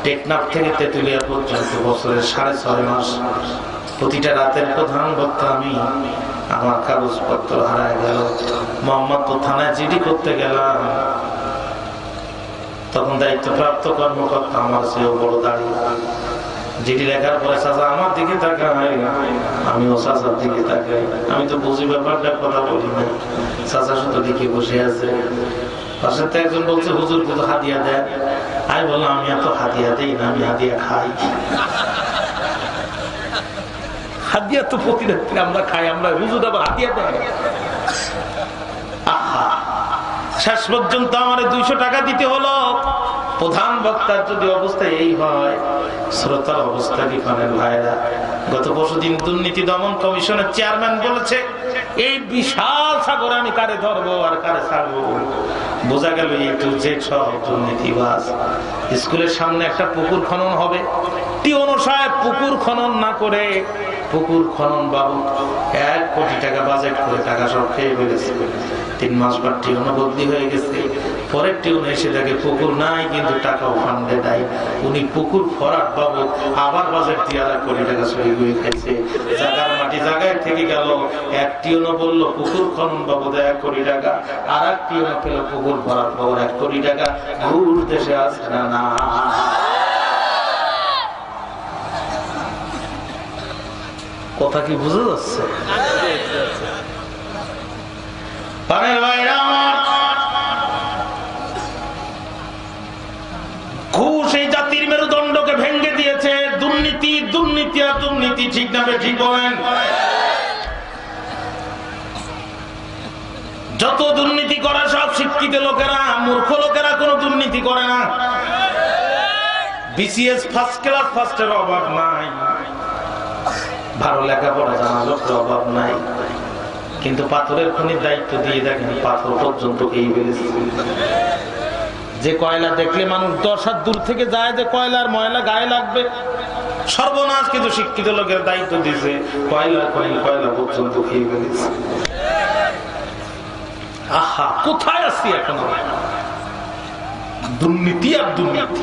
টেকনাফ থেকে তেতুলিয়া পর্যন্ত বছরের 6.5 মাস প্রতিটা রাতের প্রধান বক্তা আমি। আমার কাগজপত্র হারায় গেল। মোহাম্মদপুর থানায় জিডি করতে গেলাম, তখন দায়িত্বপ্রাপ্ত কর্মকর্তা আমার চেয়েও বড় দাঁড়িয়ে। জিডি লেখার পরে চাচা আমার দিকে তাকায়, আমিও চাচার দিকে তাকাই। আমি তো বুঝি ব্যাপারটা, কথা বলি না। চাচা শুধু দিকে বসে আছে। পাশে তো একজন বলছে, হুজুর কত হাদিয়া দেয়। আমি বললাম, আমি এত হাদিয়া দেই না, আমি হাদিয়া খাই। হাদিয়া তো প্রতি রাত্রে আমরা খাই, আমরা হুজুর আবার হাদিয়া দেয়। শেষ পর্যন্ত আমার 200 টাকা দিতে হলো। প্রধান বক্তার যদি অবস্থা এই হয়, শ্রোতার অবস্থা কি করেন ভাইরা? গত পরশুদিন দুর্নীতি দমন কমিশনের চেয়ারম্যান বলেছে, এই বিশাল সাগরে আমি কারে ধরবো আর কারে ছাড়বো। বোঝা গেল একটু যে সব দুর্নীতিবাজ। স্কুলের সামনে একটা পুকুর খনন হবে, টিওনো সাহেব পুকুর খনন না করে পুকুর খনন বাবু 1 কোটি টাকা বাজেট করে টাকা সব খেয়ে ফেলেছে। 3 মাস পর টিওনো বদলি হয়ে গেছে, পরের টিওনো এসে দেখে পুকুর নাই কিন্তু টাকাও ফান্ডে দেয়। উনি পুকুর ভরাট বাবু আবার বাজেট দিয়ে 1 কোটি টাকা সই হয়ে গেছে। জায়গার মাটি জায়গায় থেকে গেল। এক টিওনো বললো পুকুর খনন বাবদ 1 কোটি টাকা, আর এক টিওনো পেল পুকুর ভরাট বাবদ 1 কোটি টাকা। ঘুর দেশে আসে না না। কথা কি বুঝে যাচ্ছে? ঘুষ এই জাতির মেরুদণ্ডকে ভেঙে দিয়েছে। দুর্নীতি দুর্নীতি আর দুর্নীতি, ঠিক না ঠিক বলেন? যত দুর্নীতি করে সব শিক্ষিত লোকেরা, মূর্খ লোকেরা কোনো দুর্নীতি করে না। বিসিএস ফার্স্ট ক্লাস ফার্স্টের অভাব নাই, ভালো লেখাপড়া জানা লোকের অভাব নাই, কিন্তু পাথরের খনির দায়িত্ব দিয়ে দেখেন পাথর পর্যন্ত খেয়ে ফেলেছে। যে কয়লা দেখলে মানুষ 10 হাত দূর থেকে যায় যে কয়লার ময়লা গায়ে লাগবে, সর্বনাশ। কিন্তু শিক্ষিত লোকের দায়িত্ব দিয়েছে কয়লার খনি কয়লা পর্যন্ত খেয়ে ফেলেছে। আহা, কোথায় আসছি এখন? দুর্নীতি আর দুর্নীতি।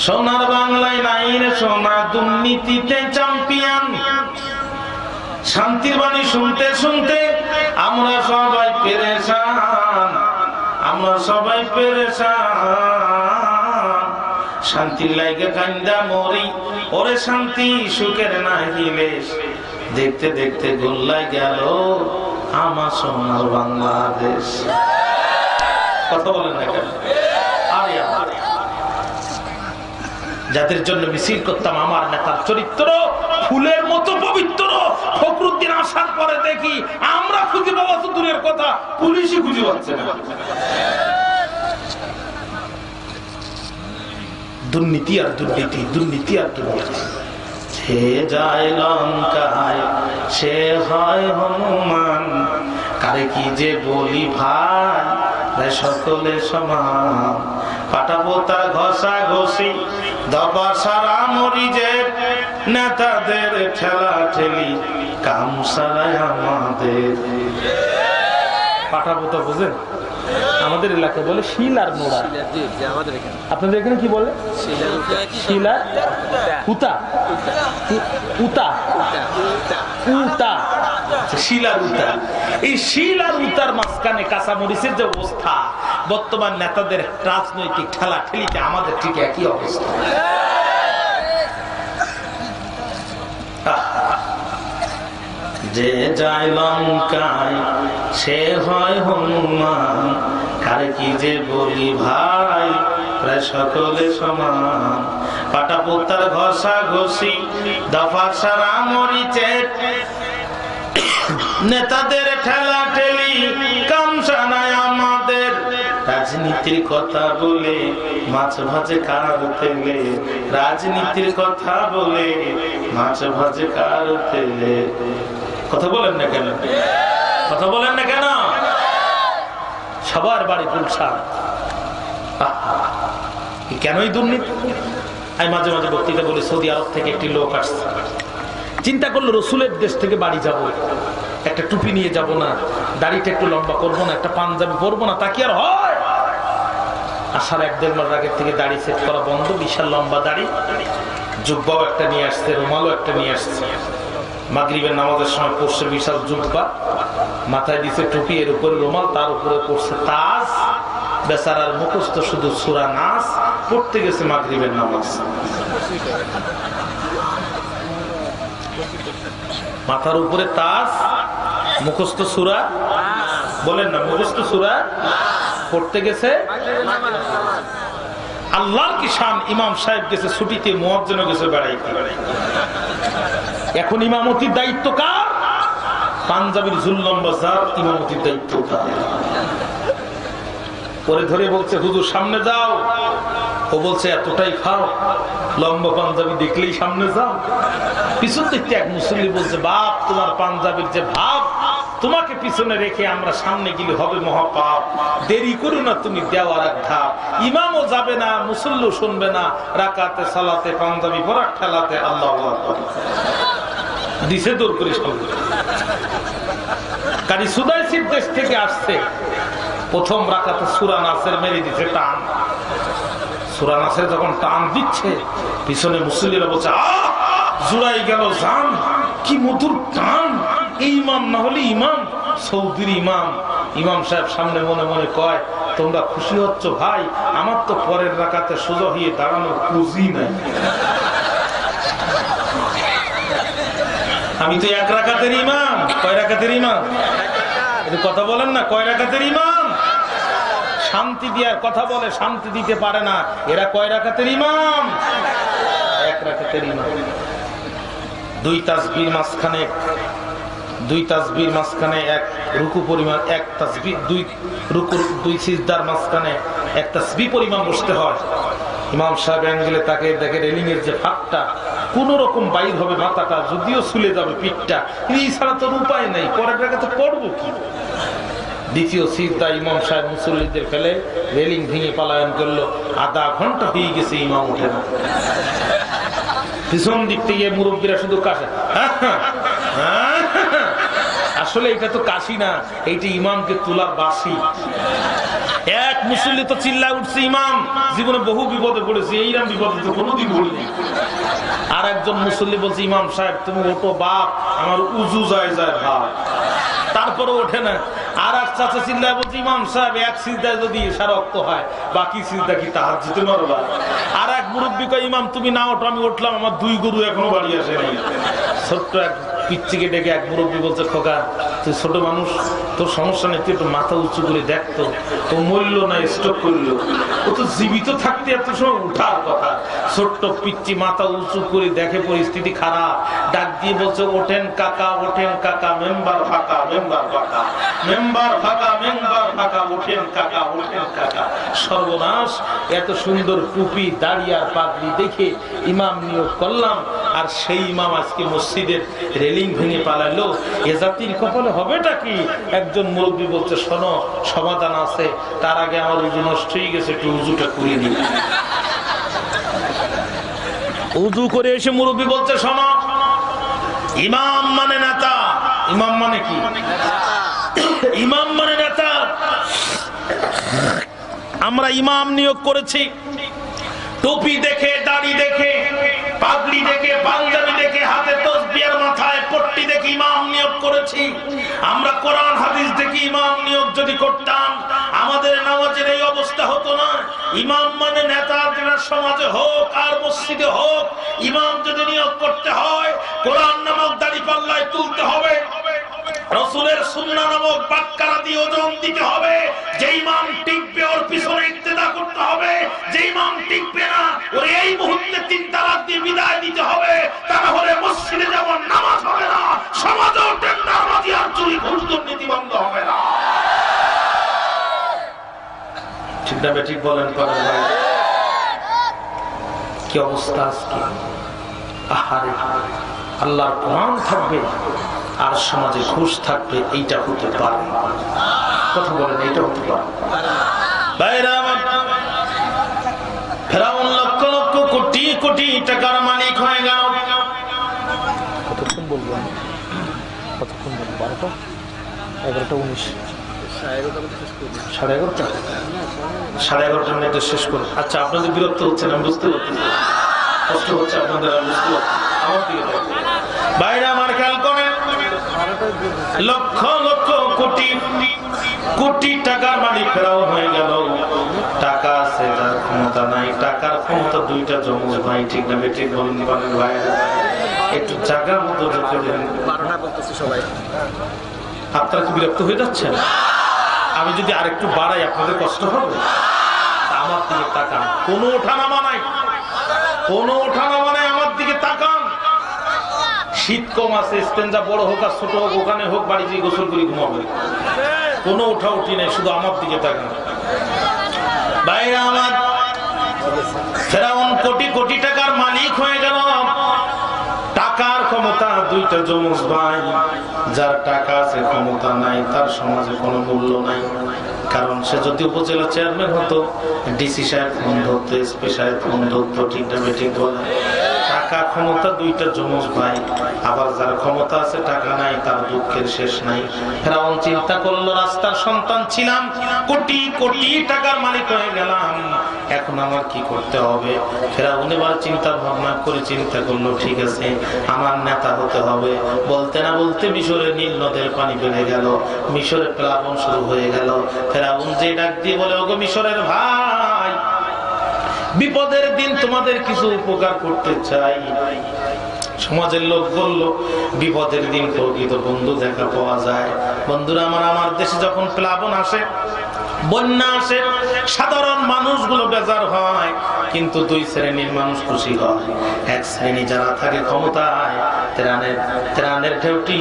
সোনার বাংলায় নাই রে সোনা, দুর্নীতিতে চ্যাম্পিয়ন। শান্তির বাণী শুনতে শুনতে আমরা সবাই পেরেশান, আমরা সবাই পেরেশান। শান্তির লাইগে কান্দা মরি, ওরে শান্তি সুখের নাই হিলেশ। দেখতে দেখতে গোল্লাই গেল আমার সোনার বাংলাদেশ। কথা বলেন না কেন? আরে আরে, যাদের জন্য মিছিল করতাম আমার নেতার চরিত্র ফুলের মতো পবিত্র, ফখরুদ্দিন আসার পরে দেখি আমরা খুঁজে পাওয়া তো দূরের কথা, পুলিশই খুঁজে পাচ্ছে না। দুর্নীতি আর দুর্নীতি, দুর্নীতি আর দুর্নীতি। সে যায় লঙ্কায়, সে হয় হনুমান, কারে কি যে বলি ভাই, সকলে সমান। পাঠাবো তার ঘষা ঘষি, দবা সারা মরিজের, নেতাদের ঠেলা ঠেলি, কাম সারাই আমাদের। পাঠাবো তো বুঝেন, আমাদের এলাকায় বলে শিল আর নোড়া। আপনাদের এখানে কি বলে? শিল আর উতা, উতা, উতা, শিল আর উতা। এই শিল আর উতার মাঝখানে কাঁচামরিচের যে অবস্থা, বর্তমান নেতাদের রাজনৈতিক ঠেলা ঠেলিতে আমাদের ঠিক একই অবস্থা। যে যায় লঙ্কায়, সে হয় হনুমান, কারে কি যে বলি ভাই, প্রায় সকলে সমান। পাটা পোতার ঘষা ঘষি, দফা সারা মরিচের, নেতাদের ঠেলা ঠেলি, কামসানায় আমাদের। রাজনীতির কথা বলে মাছ ভাজে কার তেলে, রাজনীতির কথা বলে মাছ ভাজে কার তেলে। কথা বলেন না কেন? কথা বলেন না কেন? সবার বাড়ি গুলশান। কেনই দুর্নীতি? আমি মাঝে মাঝে বক্তৃতা বলি, সৌদি আরব থেকে একটি লোক আসছে, চিন্তা করলো রসুলের দেশ থেকে বাড়ি যাব, একটা টুপি নিয়ে যাব না, দাড়িটা একটু লম্বা করবো না, একটা পাঞ্জাবি পরবো না, তা কি আর হয়? আসার 1-1.5 মাস আগের থেকে দাড়ি সেট করা বন্ধ, বিশাল লম্বা দাড়ি, জুব্বাও একটা নিয়ে আসছে, রুমালও একটা নিয়ে আসছে। মাগরিবের নামাজের সময় পড়ছে বিশাল জুব্বা, মাথায় দিছে টুপি, এর উপরে রুমাল, তার উপরে পড়ছে তাজ। বেচারার মুখস্থ শুধু সূরা নাস, পড়তে গেছে মাগরিবের নামাজ। মাথার উপরে তাজ, মুখস্থ সূরা, বলেন না মুখস্থ সূরা, পড়তে গেছে। আল্লাহর কি শান, ইমাম সাহেব গেছে ছুটিতে, মুয়াজ্জিনও গেছে বেড়াইতে। এখন ইমামতির দায়িত্ব কার? পাঞ্জাবির জুল্লম বাজার, ইমামতির দায়িত্ব কার? পরে ধরে বলছে হুজুর সামনে যাও, ও বলছে এতটাই খাও, লম্বা পাঞ্জাবি দেখলেই সামনে যাও। পিছন দিকতে এক মুসল্লি বলছে, বাপ তোমার পাঞ্জাবির যে ভাব, তোমাকে পিছনে রেখে আমরা সামনে গেলে হবে মহাপাপ, দেরি করো না তুমি দেওয়ার এক ধাপ, ইমামও যাবে না, মুসল্লি শুনবে না, রাকাতে সালাতে পাঞ্জাবি পরা ঠেলাতে আল্লাহু আকবার দিছে দূর করে সামনে। কারি সুদাইসির দেশ থেকে আসছে, প্রথম রাকাতে সূরা নাসের মেরে দিছে টান। সূরা নাসের যখন টান দিচ্ছে, পিছনে মুসল্লিরা বলছে, আহ জুড়াই গেল জান, কি মধুর টান, এই ইমাম না হলে ইমাম, সৌদির ইমাম। ইমাম সাহেব সামনে মনে মনে কয়, তোমরা খুশি হচ্ছ ভাই, আমার তো পরের রাকাতে সোজা হয়ে দাঁড়ানোর পুঁজি নাই, আমি তো এক রাকাতের ইমাম। কয় রাকাতের ইমাম? কথা বলেন না, কয় রাকাতের ইমাম? শান্তি দেওয়ার কথা বলে, শান্তি দিতে পারে না। এরা কয় রাকাতের ইমাম? এক রাকাতের ইমাম। দুই তাসবির মাঝখানে এক রুকু পরিমাণ, এক তাসবিহ, দুই রুকুর দুই সিজদার মাঝখানে এক তাসবিহ পরিমাণ বসতে হয়। ইমাম সাহেব অ্যাঙ্গেলে তাকে দেখে রেলিং এর যে ফাঁকটা কোন রকম বাইর হবে, মাথাটা যদিও ছুলে যাবে পিঠটা, এই ছাড়া তোর উপায় নাই, পরের জায়গাতে পড়বো কি? দ্বিতীয় সিজদা ইমাম সাহেব মুসল্লিদের ফেলে রেলিং ভেঙে পালায়ন করলো। আধা ঘন্টা হয়ে গেছে, ইমাম উঠে না। পিছন দিক থেকে মুরব্বীরা শুধু কাশে। আসলে এটা তো কাশি না, এইটা ইমামকে তোলার বাসি। এক মুসল্লি তো চিল্লায় উঠছে, ইমাম জীবনে বহু বিপদে পড়েছি, এইরকম বিপদে তো কোনোদিন পড়িনি। আর একজন মুসল্লি বলছে, ইমাম সাহেব তুমি ওঠো বাপ, আমার উজু যায় ভাব। তারপরে ওঠে না। আর এক চাচা চিল্লায় বলছে, ইমাম সাহেব এক সিজদায় যদি সারক্ত হয়, বাকি সিজদা কি তাহাজ্জুদে মারবা? আর এক মুরব্বী কয়, ইমাম তুমি না ওঠো, আমি উঠলাম, আমার দুই গরু এখনো বাড়ি আসে নাই। ছোট্ট এক পিচ্চিকে ডেকে এক মুরব্বী বলছে, খোকা তুই ছোট মানুষ, তোর সমস্যা নেই, তুই একটু মাথা উঁচু করে দেখতো, ও মরল না স্ট্রোক করলো, ও তো জীবিত থাকতে এত সময় উঠার কথা। ছোট্ট পিচ্চি মাথা উঁচু করে দেখে পরিস্থিতি খারাপ, ডাক দিয়ে বলছে, ওঠেন কাকা, ওঠেন কাকা, মেম্বার ফাঁকা, মেম্বার ফাঁকা, মেম্বার ফাঁকা, মেম্বার ফাঁকা, ওঠেন কাকা, ওঠেন কাকা। সর্বনাশ! এত সুন্দর টুপি, দাড়ি আর পাগড়ি দেখে ইমাম নিয়োগ করলাম, আর সেই ইমাম আজকে মসজিদের রেলিং ভেঙে পালাইলো। এ জাতির কপালে হবেটা কি? একজন মুরব্বী বলছে, শোনো সমাধান আছে, তার আগে আমার উজু নষ্ট হয়ে গেছে, একটু উজুটা করে নি। উজু করে এসে মুরব্বী বলছে, শোনো ইমাম মানে নেতা। ইমাম মানে কি? ইমাম মানে নেতা। আমরা ইমাম নিয়োগ করেছি, টুপি দেখে, দাড়ি দেখে, পাগড়ি দেখে, পাঞ্জাবি দেখে, হাতে তসবিহার মাথায় পট্টি দেখে ইমাম নিয়োগ করেছি। আমরা কোরআন হাদিস দেখে ইমাম নিয়োগ যদি করতাম, আমাদের নামাজের এই অবস্থা হতো না। ইমাম মানে নেতা, যেটা সমাজে হোক আর মসজিদে হোক, ইমাম যদি নিয়োগ করতে হয়, কোরআন নামক দাড়ি পাল্লায় তুলতে হবে, রাসূলের সুন্নাহ নামক বাটখারা দিয়ে ওজন দিতে হবে। যে ইমাম টিকবে ওর পিছনে ইক্তেদা করতে হবে, যে ইমাম টিকবে না ওর এই মুহূর্তে 3 তালাক দিয়ে বিদায় দিতে হবে। তা না হলে মসজিদে যেমন নামাজ হবে না, সমাজেও টেন্ডারবাজি আর চুরি ঘুষ দুর্নীতি বন্ধ হবে না। ঠিক না ঠিক বলেন? করেন ভাই, কি অবস্থা আজকে! আহারে, আল্লাহর কোরআন থাকবে আর সমাজে ঘুষ থাকবে, এইটা হতে পারে? কথা বলেন, এইটা হতে পারে? ফেরাউন লক্ষ লক্ষ কোটি কোটি টাকার মালিক হয়ে গেল। কতক্ষণ বলবো? কতক্ষণ বলবো? 12টা, 11টা 19, 11:30, 11:30 মিনিটে শেষ করে। আচ্ছা, আপনাদের বিরক্ত হচ্ছে না, বুঝতে পারছি, কষ্ট হচ্ছে আপনাদের, বুঝতে পারছি। আমার দিকে বাইরে আমার খেয়াল করেন, লক্ষ লক্ষ কোটি কোটি টাকার মালিক ফেরাউন হয়ে গেল। টাকা আছে, যার ক্ষমতা নাই। টাকার ক্ষমতা দুইটা জমজ ভাই, ঠিক না ঠিক বলেন? বলেন ভাই, একটু জায়গা মতো আপনারা কি বিরক্ত হয়ে যাচ্ছেন? আমি যদি আরেকটু বাড়াই আপনাদের কষ্ট হবে? আমার দিকে তাকান, কোনো ওঠানামা নাই, কোনো ওঠানামা নাই, আমার দিকে তাকান। শীত কম আছে, স্টেঞ্জা বড় হোক আর ছোট হোক, ওখানে হোক, বাড়ি গিয়ে গোসল করে ঘুমাবে, কোনো ওঠা উঠি নাই, শুধু আমার দিকে তাকান। বাইরে আমার ফেরাউন কোটি কোটি টাকার মালিক হয়ে গেল। টাকার ক্ষমতা দুইটা যমজ ভাই। যার টাকা আছে ক্ষমতা নাই, তার সমাজে কোনো মূল্য নাই। কারণ সে যদি উপজেলা চেয়ারম্যান হতো, ডিসি সাহেব ফোন ধরতো, এসপি সাহেব ফোন ধরতো। ঠিক না ঠিক বলে? টাকা ক্ষমতা দুইটা যমজ ভাই। আবার যার ক্ষমতা আছে টাকা নাই, তার দুঃখের শেষ নাই। ফেরাউন চিন্তা করলো, রাস্তার সন্তান ছিলাম, কোটি কোটি টাকার মালিক হয়ে গেলাম, এখন আমার কি করতে হবে? ফেরাউন এবার চিন্তা ভাবনা করে চিন্তা করলো, ঠিক আছে, আমার নেতা হতে হবে। বলতে না বলতে মিশরের নীল নদের পানি বেড়ে গেল, মিশরে প্লাবন শুরু হয়ে গেল। ফেরাউন যে ডাক দিয়ে বলে, ওগো মিশরের ভাই, বিপদের দিন তোমাদের কিছু উপকার করতে চাই। সমাজের লোক বলল, বিপদের দিন প্রকৃত বন্ধু দেখা পাওয়া যায়। বন্ধুরা আমার, আমার দেশে যখন প্লাবন আসে, বন্যা আসে, সাধারণ মানুষগুলো বেজার হয়, কিন্তু দুই শ্রেণীর মানুষ খুশি হয়। এক শ্রেণী যারা থাকে ক্ষমতায়, ত্রাণের ঢেউটি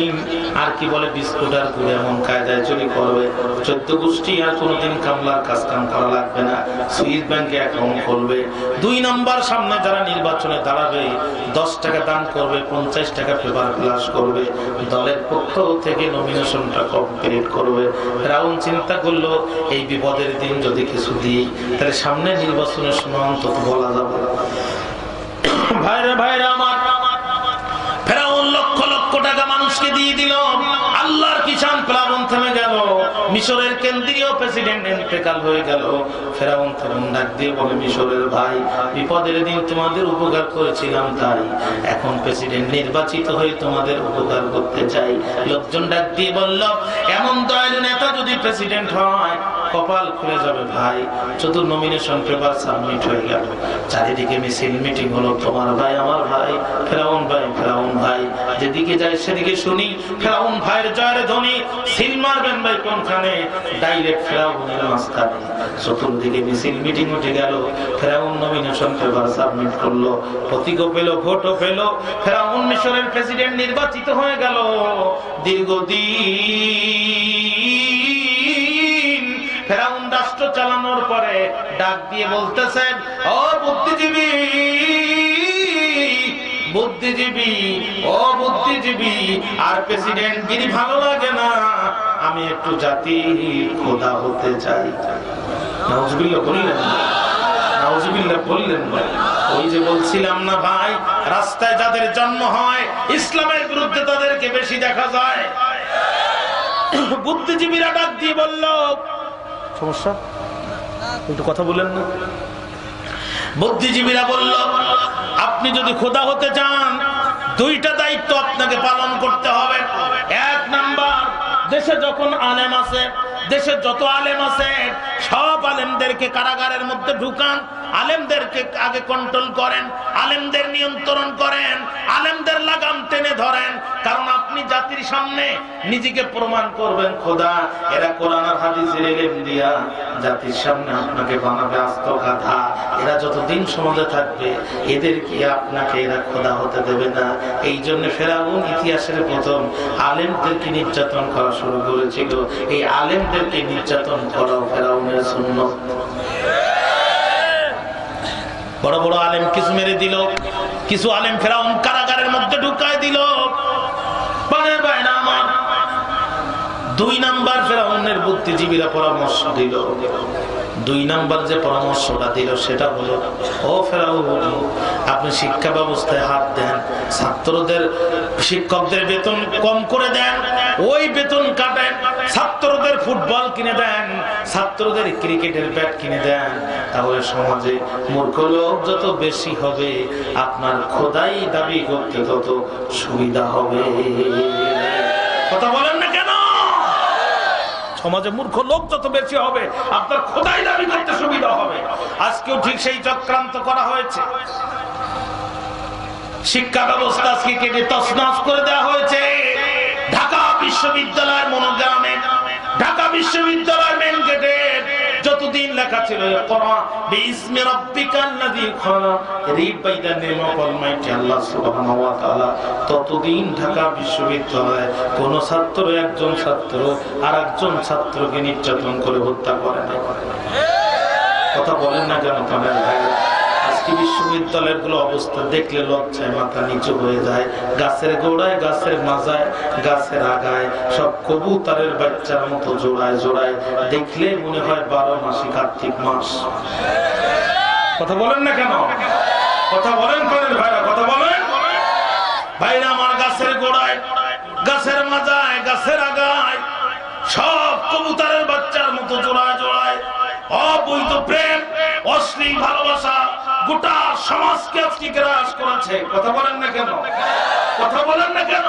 আর কি বলে বিস্কুট আর গুড় এমন কায়দায় চুরি করবে, 14 গোষ্ঠী আর কোনোদিন কামলার কাজ কাম করা লাগবে না, সুইস ব্যাংকে অ্যাকাউন্ট খুলবে। 2 নম্বর সামনে যারা নির্বাচনে দাঁড়াবে, 10 টাকা দান করবে, 50 টাকা পেপার ফ্লাশ করবে, দলের পক্ষ থেকে নমিনেশনটা কমপ্লিট করবে। ফেরাউন চিন্তা করলো, এই বিপদের দিন যদি কিছু দিই, তাহলে সামনে নির্বাচনের সময় অন্তত বলা যাবে। ভাইরা ভাইরা আমার, ফেরাউন লক্ষ লক্ষ টাকা মানুষকে দিয়ে দিল। আল্লাহর কিষান প্লাবন থেমে গেল, মিশরের কেন্দ্রীয় প্রেসিডেন্ট ইন্তেকাল হয়ে গেল। ফেরাউন তখন ডাক দিয়ে বলে, মিশরের ভাই, বিপদের দিন তোমাদের উপকার করেছিলাম, তাই এখন প্রেসিডেন্ট নির্বাচিত হয়ে তোমাদের উপকার করতে চাই। লোকজন ডাক দিয়ে বলল, এমন দয়ালু নেতা যদি প্রেসিডেন্ট হয়, কপাল খুলে যাবে ভাই। চতুর নমিনেশন পেপার সাবমিট হয়ে গেল, চারিদিকে মিছিল মিটিং হলো, তোমার ভাই আমার ভাই, ফেরাউন ভাই ফেরাউন ভাই। যেদিকে যায় সেদিকে শুনি ফেরাউন ভাইয়ের জয়ের ধ্বনি। সিল মারবেন ভাই কোনখানে? ডাইরেক্ট ফেরাউনের মাঝখানে। চতুর্দিকে মিছিল মিটিং উঠে গেল, ফেরাউন নমিনেশন পেপার সাবমিট করলো, প্রতীকও পেল, ভোটও পেল, ফেরাউন মিশরের প্রেসিডেন্ট নির্বাচিত হয়ে গেল। দীর্ঘদিন ফেরাউন রাষ্ট্র চালানোর পরে ডাক দিয়ে বলতেছেন, ও বুদ্ধিজীবী, বুদ্ধিজীবী, ও বুদ্ধিজীবী, আর প্রেসিডেন্ট গিরি ভালো লাগে না, আমি একটু জাতি খোদা হতে চাই। নাউজুবিল্লাহ বললেন, নাউজুবিল্লাহ বললেন। ওই যে বলছিলাম না ভাই, রাস্তায় যাদের জন্ম হয়, ইসলামের বিরুদ্ধে তাদেরকে বেশি দেখা যায়। বুদ্ধিজীবীরা ডাক দিয়ে বলল, সমস্যা একটু কথা বলেন না। বুদ্ধিজীবীরা বলল, আপনি যদি খোদা হতে চান, 2টা দায়িত্ব আপনাকে পালন করতে হবে। 1 নাম্বার, দেশে যখন আলেম আছে, দেশে যত আলেম আছে, সব আলেমদেরকে কারাগারের মধ্যে ঢুকান, আলেমদেরকে আগে কন্ট্রোল করেন, আলেমদের নিয়ন্ত্রণ করেন, আলেমদের লাগাম টেনে ধরেন। কারণ আপনি জাতির সামনে নিজেকে প্রমাণ করবেন খোদা, এরা কোরআন আর হাদিসের ইলম দিয়া জাতির সামনে আপনাকে বানাবে আস্ত গাধা। এরা যতদিন সমাজে থাকবে, এদেরকে আপনাকে এরা খোদা হতে দেবে না। এই জন্য ফেরাউন ইতিহাসের প্রথম আলেমদেরকে নির্যাতন করা শুরু করেছিল। এই আলেমদেরকে নির্যাতন করাও ফেরাউনের সুন্নত। বড় বড় আলেম কিছু মেরে দিল, কিছু আলেম ফেরাউন কারাগারের মধ্যে ঢুকায় দিল। 2 নাম্বার ফেরাউনের বুদ্ধিজীবীরা পরামর্শ দিল। 2 নাম্বার যে পরামর্শটা দিল সেটা হলো, ও ফেরাউন, আপনি শিক্ষা ব্যবস্থায় হাত দেন, ছাত্রদের শিক্ষকদের বেতন কম করে দেন, ওই বেতন কাটেন, ছাত্রদের ফুটবল কিনে দেন, ছাত্রদের ক্রিকেটের ব্যাট কিনে দেন, তাহলে সমাজে মূর্খ লোক যত বেশি হবে, আপনার খোদাই দাবি করতে তত সুবিধা হবে। কথা বলেন না কেন? সমাজে মূর্খ লোক যত বেশি হবে, আপনার খোদাই দাবি করতে সুবিধা হবে। আজকেও ঠিক সেই চক্রান্ত করা হয়েছে। শিক্ষা ব্যবস্থা আজকে কেটে তছনছ করে দেওয়া হয়েছে। ঢাকা বিশ্ববিদ্যালয়ের মনোগ্রামে, ঢাকা বিশ্ববিদ্যালয়ের মেন গেটে যতদিন লেখা ছিল বিসমি রাব্বিকাল্লাযী খালাক, read by the name of almighty Allah সুবহানাহু ওয়া তাআলা, ততদিন ঢাকা বিশ্ববিদ্যালয়ে কোন ছাত্র একজন ছাত্র আর একজন ছাত্রকে নির্যাতন করে হত্যা করে না। কথা বলেন না কেন? আজকে বিশ্ববিদ্যালয়ের গুলো অবস্থা দেখলে লজ্জায় মাথা নিচু হয়ে যায়। গাছের গোড়ায়, গাছের মাজায়, গাছের আগায় সব কবুতরের বাচ্চার মতো জোড়ায় জোড়ায়, দেখলে মনে হয় 12 মাসি কার্তিক মাস। কথা বলেন না কেন? কথা বলেন করেন ভাইরা, কথা বলেন ভাইরা আমার। গাছের গোড়ায়, গাছের মাজায়, গাছের আগায় সব কবুতরের বাচ্চার মতো জোড়ায় জোড়ায় অবৈধ প্রেম, অশ্লীল ভালোবাসা গোটা সমাজকে আজকে গ্রাস করেছে। কথা বলেন না কেন? কথা বলেন না কেন?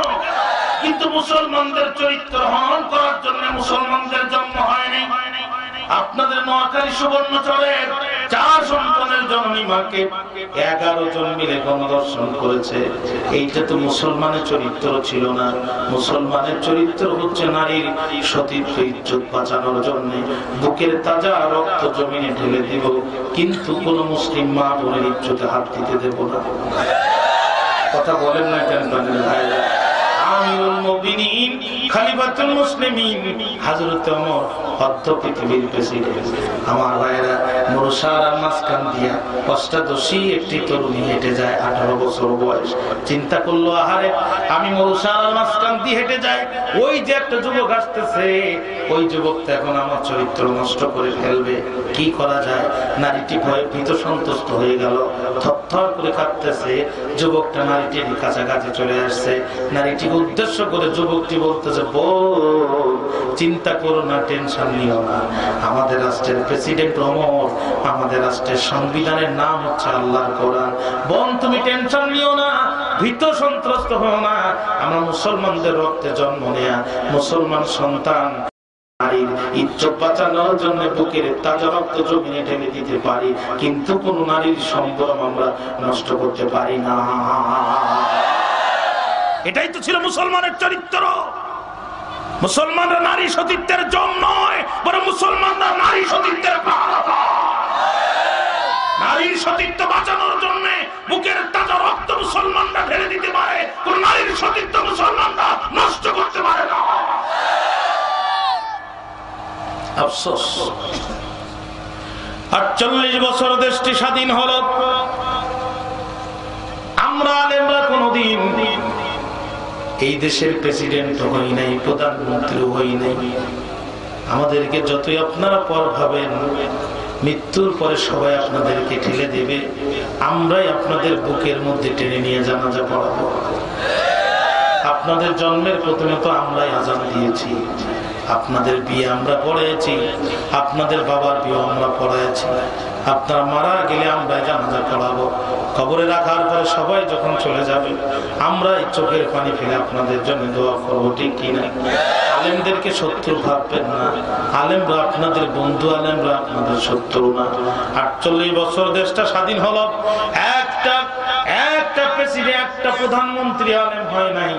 কিন্তু মুসলমানদের চরিত্র হনন করার জন্য মুসলমানদের জন্ম হয়নি। আপনাদের নোয়াখালী সুবর্ণচরের 4 সন্তানের জননী মাকে 11 জন মিলে গণধর্ষণ করেছে। এইটা তো মুসলমানের চরিত্র ছিল না। মুসলমানের চরিত্র হচ্ছে নারীর সতীত্ব ইজ্জত বাঁচানোর জন্য বুকের তাজা রক্ত জমিনে ঢেলে দিব, কিন্তু কোন মুসলিম মা বোনের ইজ্জতে হাত দিতে দেব না। কথা বলেন না কেন ভাইরা? আমিরুল মুমিনিন খলিফাতুল মুসলিমিন হযরত ওমর অর্ধ পৃথিবীর প্রেসিডেন্ট। আমার ভাইরা, মুরসার মাঝখান দিয়া অষ্টাদশী একটি তরুণী হেঁটে যায়, 18 বছর বয়স। চিন্তা করলো, আহারে আমি মুরসার মাঝখান দিয়ে হেঁটে যাই, ওই যে একটা যুবক আসতেছে, ওই যুবকটা এখন আমার চরিত্র নষ্ট করে ফেলবে, কি করা যায়? নারীটি ভয়ে ভীত সন্তুষ্ট হয়ে গেল, থরথর করে কাঁপতেছে। যুবকটা নারীটির কাছাকাছি চলে আসছে, নারীটিকে উদ্দেশ্য করে যুবকটি বলতেছে, বল চিন্তা করো না, টেনশন নিও না, আমাদের রাষ্ট্রের প্রেসিডেন্ট ওমর, আমাদের রাষ্ট্রের সংবিধানের নাম হচ্ছে আল্লাহর কোরআন। বোন তুমি টেনশন নিও না, ভীত সন্ত্রস্ত হও না, আমরা মুসলমানদের রক্তে জন্ম নেয়া মুসলমান সন্তান, নারীর ইজ্জত বাঁচানোর জন্য বুকের তাজা রক্ত জমিনে ঢেলে দিতে পারি, কিন্তু কোন নারীর সম্ভ্রম আমরা নষ্ট করতে পারি না। এটাই তো ছিল মুসলমানের চরিত্র। মুসলমানরা নারী সতীত্বের জম নয়, বরং মুসলমানরা নারী সতীত্বের পাহারাদার। নারীর সতীত্ব বাঁচানোর জন্য বুকের তাজা রক্ত মুসলমানরা ঢেলে দিতে পারে, কোন নারীর সতীত্ব মুসলমানরা নষ্ট করতে পারে না। আফসোস, 48 বছর দেশটি স্বাধীন হলো, আমরা আলেমরা কোনদিন এই দেশের প্রেসিডেন্ট হই নাই, প্রধানমন্ত্রী হই নাই। আমাদেরকে যতই আপনারা পর ভাবেন, মৃত্যুর পরে সবাই আপনাদেরকে ঠেলে দেবে, আমরাই আপনাদের বুকের মধ্যে টেনে নিয়ে জানাজা পড়াবো। আপনাদের জন্মের প্রথমে তো আমরাই আজান দিয়েছি, আপনাদের বিয়ে আমরা পড়াইছি, আপনাদের বাবার বিয়ে আমরা পড়াইছি, আপনারা মারা গেলে আমরা জানাজা পড়াবো। কবরে রাখার পরে সবাই যখন চলে যাবে, আমরা এই চোখের পানি ফেলে আপনাদের জন্য দোয়া করবো, ঠিক কিনা? আলেমদেরকে শত্রু ভাববেন না, আলেমরা আপনাদের বন্ধু, আলেমরা আপনাদের শত্রু না। 48 বছর দেশটা স্বাধীন হলো, একটা প্রেসিডেন্ট, একটা প্রধানমন্ত্রী আলেম হয় নাই,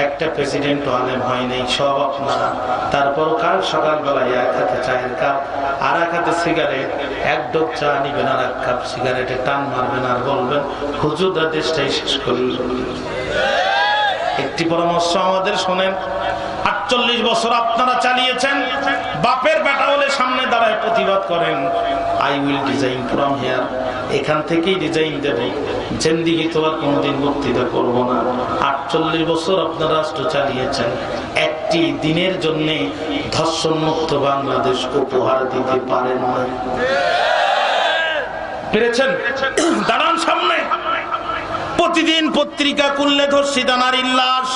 একটা প্রেসিডেন্ট আলেম হয় নাই, সব আপনারা। তারপর কাল সকালবেলায় এক হাতে চায়ের কাপ, আর এক হাতে সিগারেট, এক ডোব চা নিবেন, আর এক কাপ সিগারেটে টান মারবেন, আর বলবেন হুজুররা দেশটাই শেষ করি। একটি পরামর্শ আমাদের শোনেন, 48 বছর আপনারা চালিয়েছেন, বাপের বেটা হলে সামনে দাঁড়ায় প্রতিবাদ করেন, I will design from here, এখান থেকেই ডিজাইন দেব, জিন্দেগি তো আর কোনোদিন বক্তৃতা করবো না। 48 বছর আপনারা রাষ্ট্র চালিয়েছেন, একটি দিনের জন্য ধর্ষণ মুক্ত বাংলাদেশ উপহার দিতে পারেন না, পেরেছেন? দাঁড়ান সামনে, প্রতিদিন পত্রিকা খুললে ধর্ষিতা নারীর লাশ,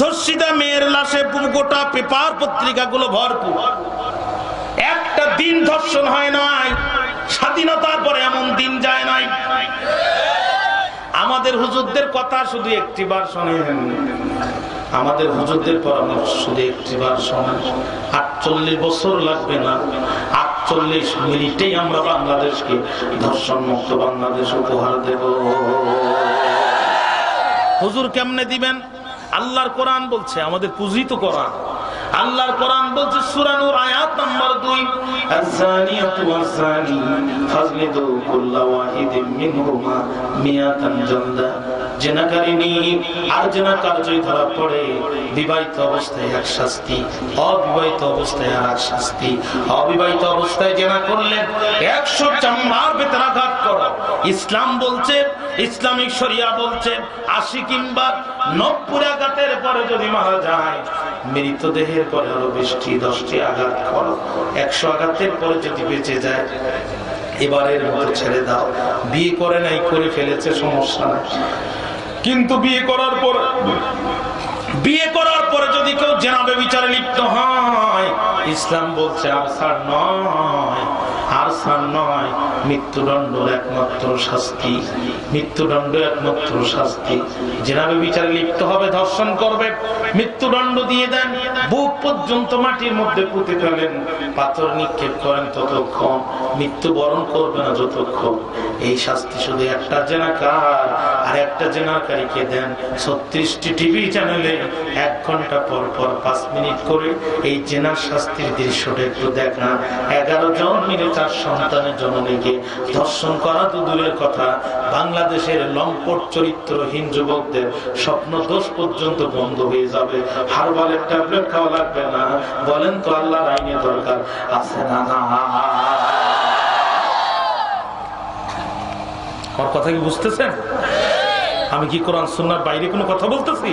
ধর্ষিতা মেয়ের লাশে গোটা পেপার পত্রিকাগুলো ভরপুর। একটা দিন ধর্ষণ হয় নাই, স্বাধীনতার পরে এমন দিন যায় নাই। আমাদের হুজুরদের কথা শুধু একটিবার শোনেন, আমাদের হুজুরদের পরামর্শ শুধু একটিবার শোনেন। 48 বছর লাগবে না, 48 মিনিটেই আমরা বাংলাদেশকে ধর্ষণ মুক্ত বাংলাদেশ উপহার দেব। হুজুর কেমনে দিবেন? আল্লাহর কোরআন বলছে, আমাদের পূজিত কোরআন, আল্লাহর কোরআন বলছে সূরা নূর আয়াত নাম্বার 2, আয-যানিয়াতু ওয়াজ-যানি ফাজলিদু কুল্লা ওয়াহিদিন মিনহুমা মিয়াতান জালদা। জেনাকারিনী আর জেনাকার যদি ধরা পড়ে বিবাহিত অবস্থায় এক শাস্তি, অবিবাহিত অবস্থায় আর এক শাস্তি। অবিবাহিত অবস্থায় জেনা করলে 100 চামড়ার ভেতর আঘাত করো। ইসলাম বলছে, ইসলামিক শরিয়া বলছে 80 কিংবা 90 আঘাতের পরে যদি মারা যায়, মৃতদেহের পরে আরো 20টি আঘাত করো। 100 আঘাতের পরে যদি বেঁচে যায় এবারের মতো ছেড়ে দাও। বিয়ে করে নাই, করে ফেলেছে, সমস্যা নাই। কিন্তু বিয়ে করার পরে যদি কেউ জেনা ব্যভিচারে লিপ্ত হয়, ইসলাম বলছে আর ছাড় নয়, আর ছাড় নয়, মৃত্যুদণ্ড একমাত্র শাস্তি। মৃত্যুদণ্ড একমাত্র শাস্তি। জেনা ব্যভিচারে লিপ্ত হবে, ধর্ষণ করবে, মৃত্যুদণ্ড দিয়ে দেন, বুক পর্যন্ত মাটির মধ্যে পুঁতে ফেলেন, পাথর নিক্ষেপ করেন ততক্ষণ, মৃত্যুবরণ করবে না যতক্ষণ। এই শাস্তি শুধু একটা জেনাকার আর একটা জেনাকারীকে দেন। 36টি টিভি চ্যানেলে 1 ঘন্টা পর পর 5 মিনিট করে এই জেনার শাস্তির দৃশ্যটা একটু দেখা। 11 জন মিলে 4 সন্তানের জননীকে ধর্ষণ করা তো দূরের কথা, বাংলাদেশের লম্পট চরিত্রহীন যুবকদের স্বপ্ন দোষ পর্যন্ত বন্ধ হয়ে যাবে। হারবালের ট্যাবলেট খাওয়া লাগবে না। বলেন তো আল্লাহর আইনে দরকার আছে না? আমার কথা কি বুঝতেছেন? আমি কি কোরআন সুন্নাহর বাইরে কোনো কথা বলতেছি?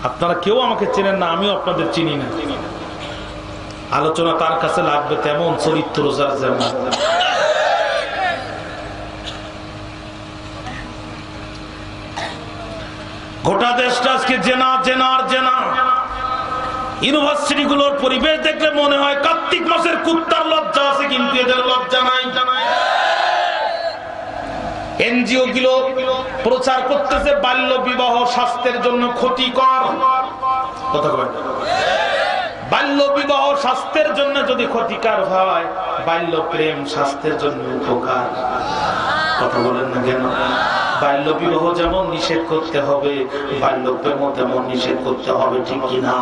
আপনারা কেউ আমাকে চেনেন না, আমিও আপনাদের চিনি না। আলোচনা তার কাছে লাগবে তেমন, চরিত্র যার যেমন। গোটা দেশটা আজকে জেনা জেনার জেনা। ইউনিভার্সিটি গুলোর পরিবেশ দেখলে মনে হয় কার্তিক মাসের কুত্তার লজ্জা আছে, কিন্তু এদের লজ্জা নাই। এনজিও গুলো প্রচার করতেছে বাল্য বিবাহ স্বাস্থ্যের জন্য ক্ষতিকর। কথা কয়, বাল্য বিবাহ স্বাস্থ্যের জন্য যদি ক্ষতিকর হয়, বাল্য প্রেম স্বাস্থ্যের জন্য উপকার। কথা বলেন না কেন? বাল্য বিবাহ যেমন নিষেধ করতে হবে, বাল্য প্রেম তেমন নিষেধ করতে হবে, ঠিক কিনা?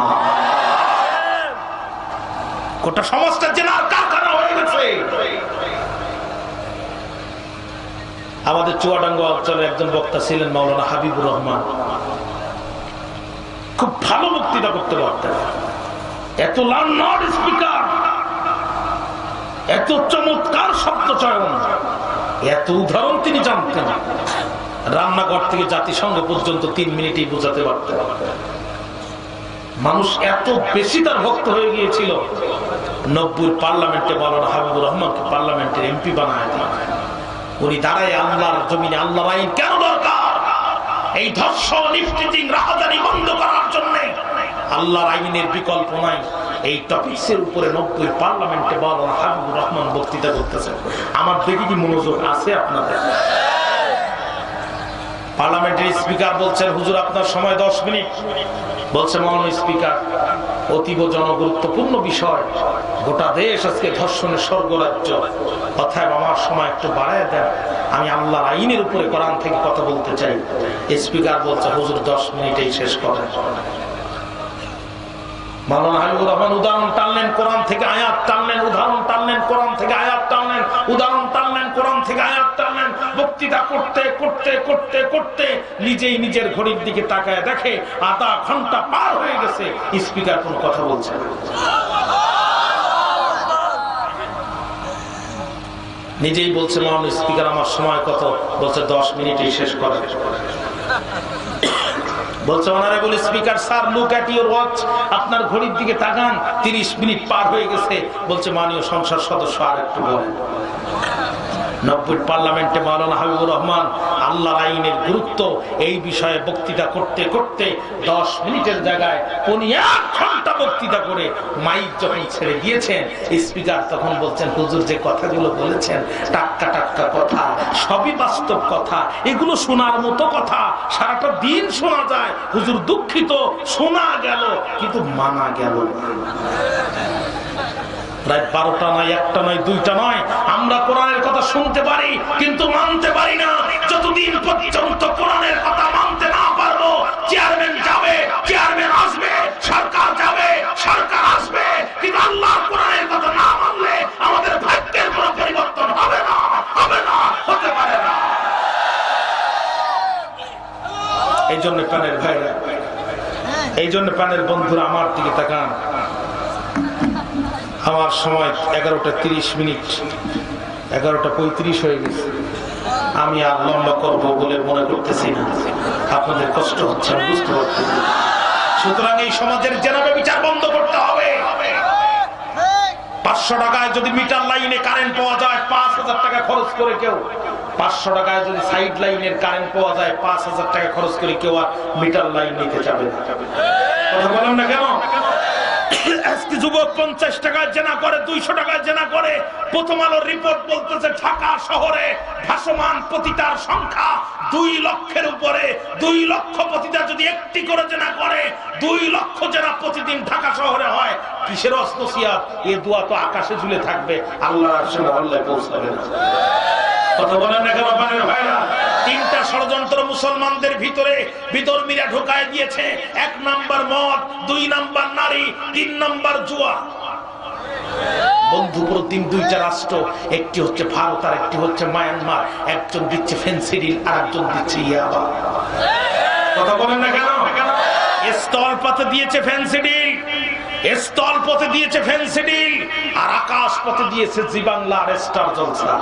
গোটা সমাজটা জেনার কারখানা হয়ে গেছে। আমাদের চুয়াডাঙ্গা অঞ্চলের একজন বক্তা ছিলেন মাওলানা হাবিবুর রহমান। খুব ভালো বক্তৃতা করতে পারতেন, এত লার্নার্ড স্পিকার, এত চমৎকার শব্দ চয়ন, এত উদাহরণ তিনি জানতেন। রান্নাঘর থেকে জাতিসংঘ পর্যন্ত 3 মিনিটেই বোঝাতে পারতেন। মানুষ এত বেশি তার ভক্ত হয়ে গিয়েছিল, 90 পার্লামেন্টে মাওলানা হাবিবুর রহমানকে পার্লামেন্টের এমপি বানায় দেন। উনি দাঁড়ায় আল্লাহর জমিনে আল্লাহর আইন কেন দরকার, এই ধর্ষণ ইফতিজিং রাহাজানি বন্ধ করার জন্য আল্লাহর আইনের বিকল্প নাই, এই টপিকসের উপরে 90 পার্লামেন্টে মাওলানা হাবিবুর রহমান বক্তৃতা করতেছেন। আমার দেখি কি মনোযোগ আছে আপনাদের? পার্লামেন্টের স্পিকার বলছেন, হুজুর আপনার সময় 10 মিনিট। বলছে, মাননীয় স্পিকার, অতীব জনগুরুত্বপূর্ণ বিষয়, গোটা দেশ আজকে ধর্ষণের স্বর্গরাজ্য, অতএব আমার সময় একটু বাড়ায় দেন, আমি আল্লাহর আইনের উপরে কোরআন থেকে কথা বলতে চাই। স্পিকার বলছে, হুজুর 10 মিনিটেই শেষ করেন। মাওলানা হাবিবুর রহমান উদাহরণ টানলেন, কোরআন থেকে আয়াত টানলেন, উদাহরণ টানলেন, কোরআন থেকে আয়াত টানলেন, উদাহরণ টানলেন, কোরআন থেকে আয়াত টানলেন। বক্তৃতা করতে করতে করতে করতে নিজেই নিজের ঘড়ির দিকে তাকায় দেখে আধা ঘন্টা পার হয়ে গেছে, স্পিকার কোনো কথা বলছে না। নিজেই বলছে, মাননীয় স্পিকার আমার সময় কত? বলছে 10 মিনিটেই শেষ করে। বলছে, honourable speaker sir, look at your watch, আপনার ঘড়ির দিকে তাকান, 30 মিনিট পার হয়ে গেছে। বলছে, মাননীয় সংসদ সদস্য আর একটু বলেন। 90 পার্লামেন্টে মাওলানা হাবিবুর রহমান আল্লাহর আইনের গুরুত্ব এই বিষয়ে বক্তৃতা করতে করতে 10 মিনিটের জায়গায় 1 ঘন্টা বক্তৃতা করে মাইক যখন ছেড়ে দিয়েছেন, স্পিকার তখন বলছেন, হুজুর যে কথাগুলো বলেছেন টাটকা টাটকা কথা, সবই বাস্তব কথা, এগুলো শোনার মতো কথা, সারাটা দিন শোনা যায়। হুজুর দুঃখিত, শোনা গেল কিন্তু মানা গেল না। প্রায় 12টা নয়, 1টা নয়, 2টা নয়, আমরা কোরআনের কথা শুনতে পারি কিন্তু মানতে পারি না। যতদিন পর্যন্ত কোরআনের কথা মানতে না পারবো, চেয়ারম্যান যাবে, চেয়ারম্যান আসবে, সরকার যাবে, সরকার আসবে, কিন্তু আল্লাহ কোরআনের কথা না মানলে আমাদের ভাগ্যের কোনো পরিবর্তন হবে না, হবে না, হতে পারে না। এই জন্য প্রাণের বন্ধুরা আমার দিকে তাকান। আমার সময় 11:30, 11:35 হয়ে গেছে। আমি আর লম্বা করবো বলে মনে করতেছি না, আপনাদের কষ্ট হচ্ছে আমি বুঝতে পারতেছি। সুতরাং এই সমাজের জেনাবে বিচার বন্ধ করতে হবে। 500 টাকায় যদি মিটার লাইনে কারেন্ট পাওয়া যায় 5000 টাকা খরচ করে কেউ, 500 টাকায় যদি সাইড লাইনের কারেন্ট পাওয়া যায় 5000 টাকা খরচ করে কেউ আর মিটার লাইন নিতে যাবে না। কথা বলেন না কেন? আজকে যুবক 50 টাকায় জেনা করে, 200 টাকায় জেনা করে। প্রথম আলোর রিপোর্ট বলতেছে ঢাকা শহরে ভাসমান পতিতার সংখ্যা 2 লক্ষের উপরে। 2 লক্ষ পতিতা যদি একটি করে জেনা করে, 2 লক্ষ জেনা প্রতিদিন ঢাকা শহরে হয়। কিসের অস্পসিয়াত? এ দোয়া তো আকাশে ঝুলে থাকবে, আল্লাহর সঙ্গে আল্লাহয় পৌঁছাবে না। কথা বলেন না কেন ভাইরা? 3টা ষড়যন্ত্র মুসলমানদের ভিতরে বিধর্মীরা ঢোকায় দিয়েছে। 1 নাম্বার মদ, 2 নাম্বার নারী, 3 নাম্বার জুয়া। বন্ধু প্রতিদিন 2টা রাষ্ট্র, একটি হচ্ছে ভারত আর একটি হচ্ছে মায়ানমার। একজন দিচ্ছে ফেন্সিডিল আর একজন দিচ্ছে ইয়াবা। কথা বলেন না কেন? স্থল পথে দিয়েছে ফেন্সিডিল, স্থল পথে দিয়েছে ফেন্সিডিল, আর আকাশ পথে দিয়েছে জি বাংলা আর স্টার জলসা।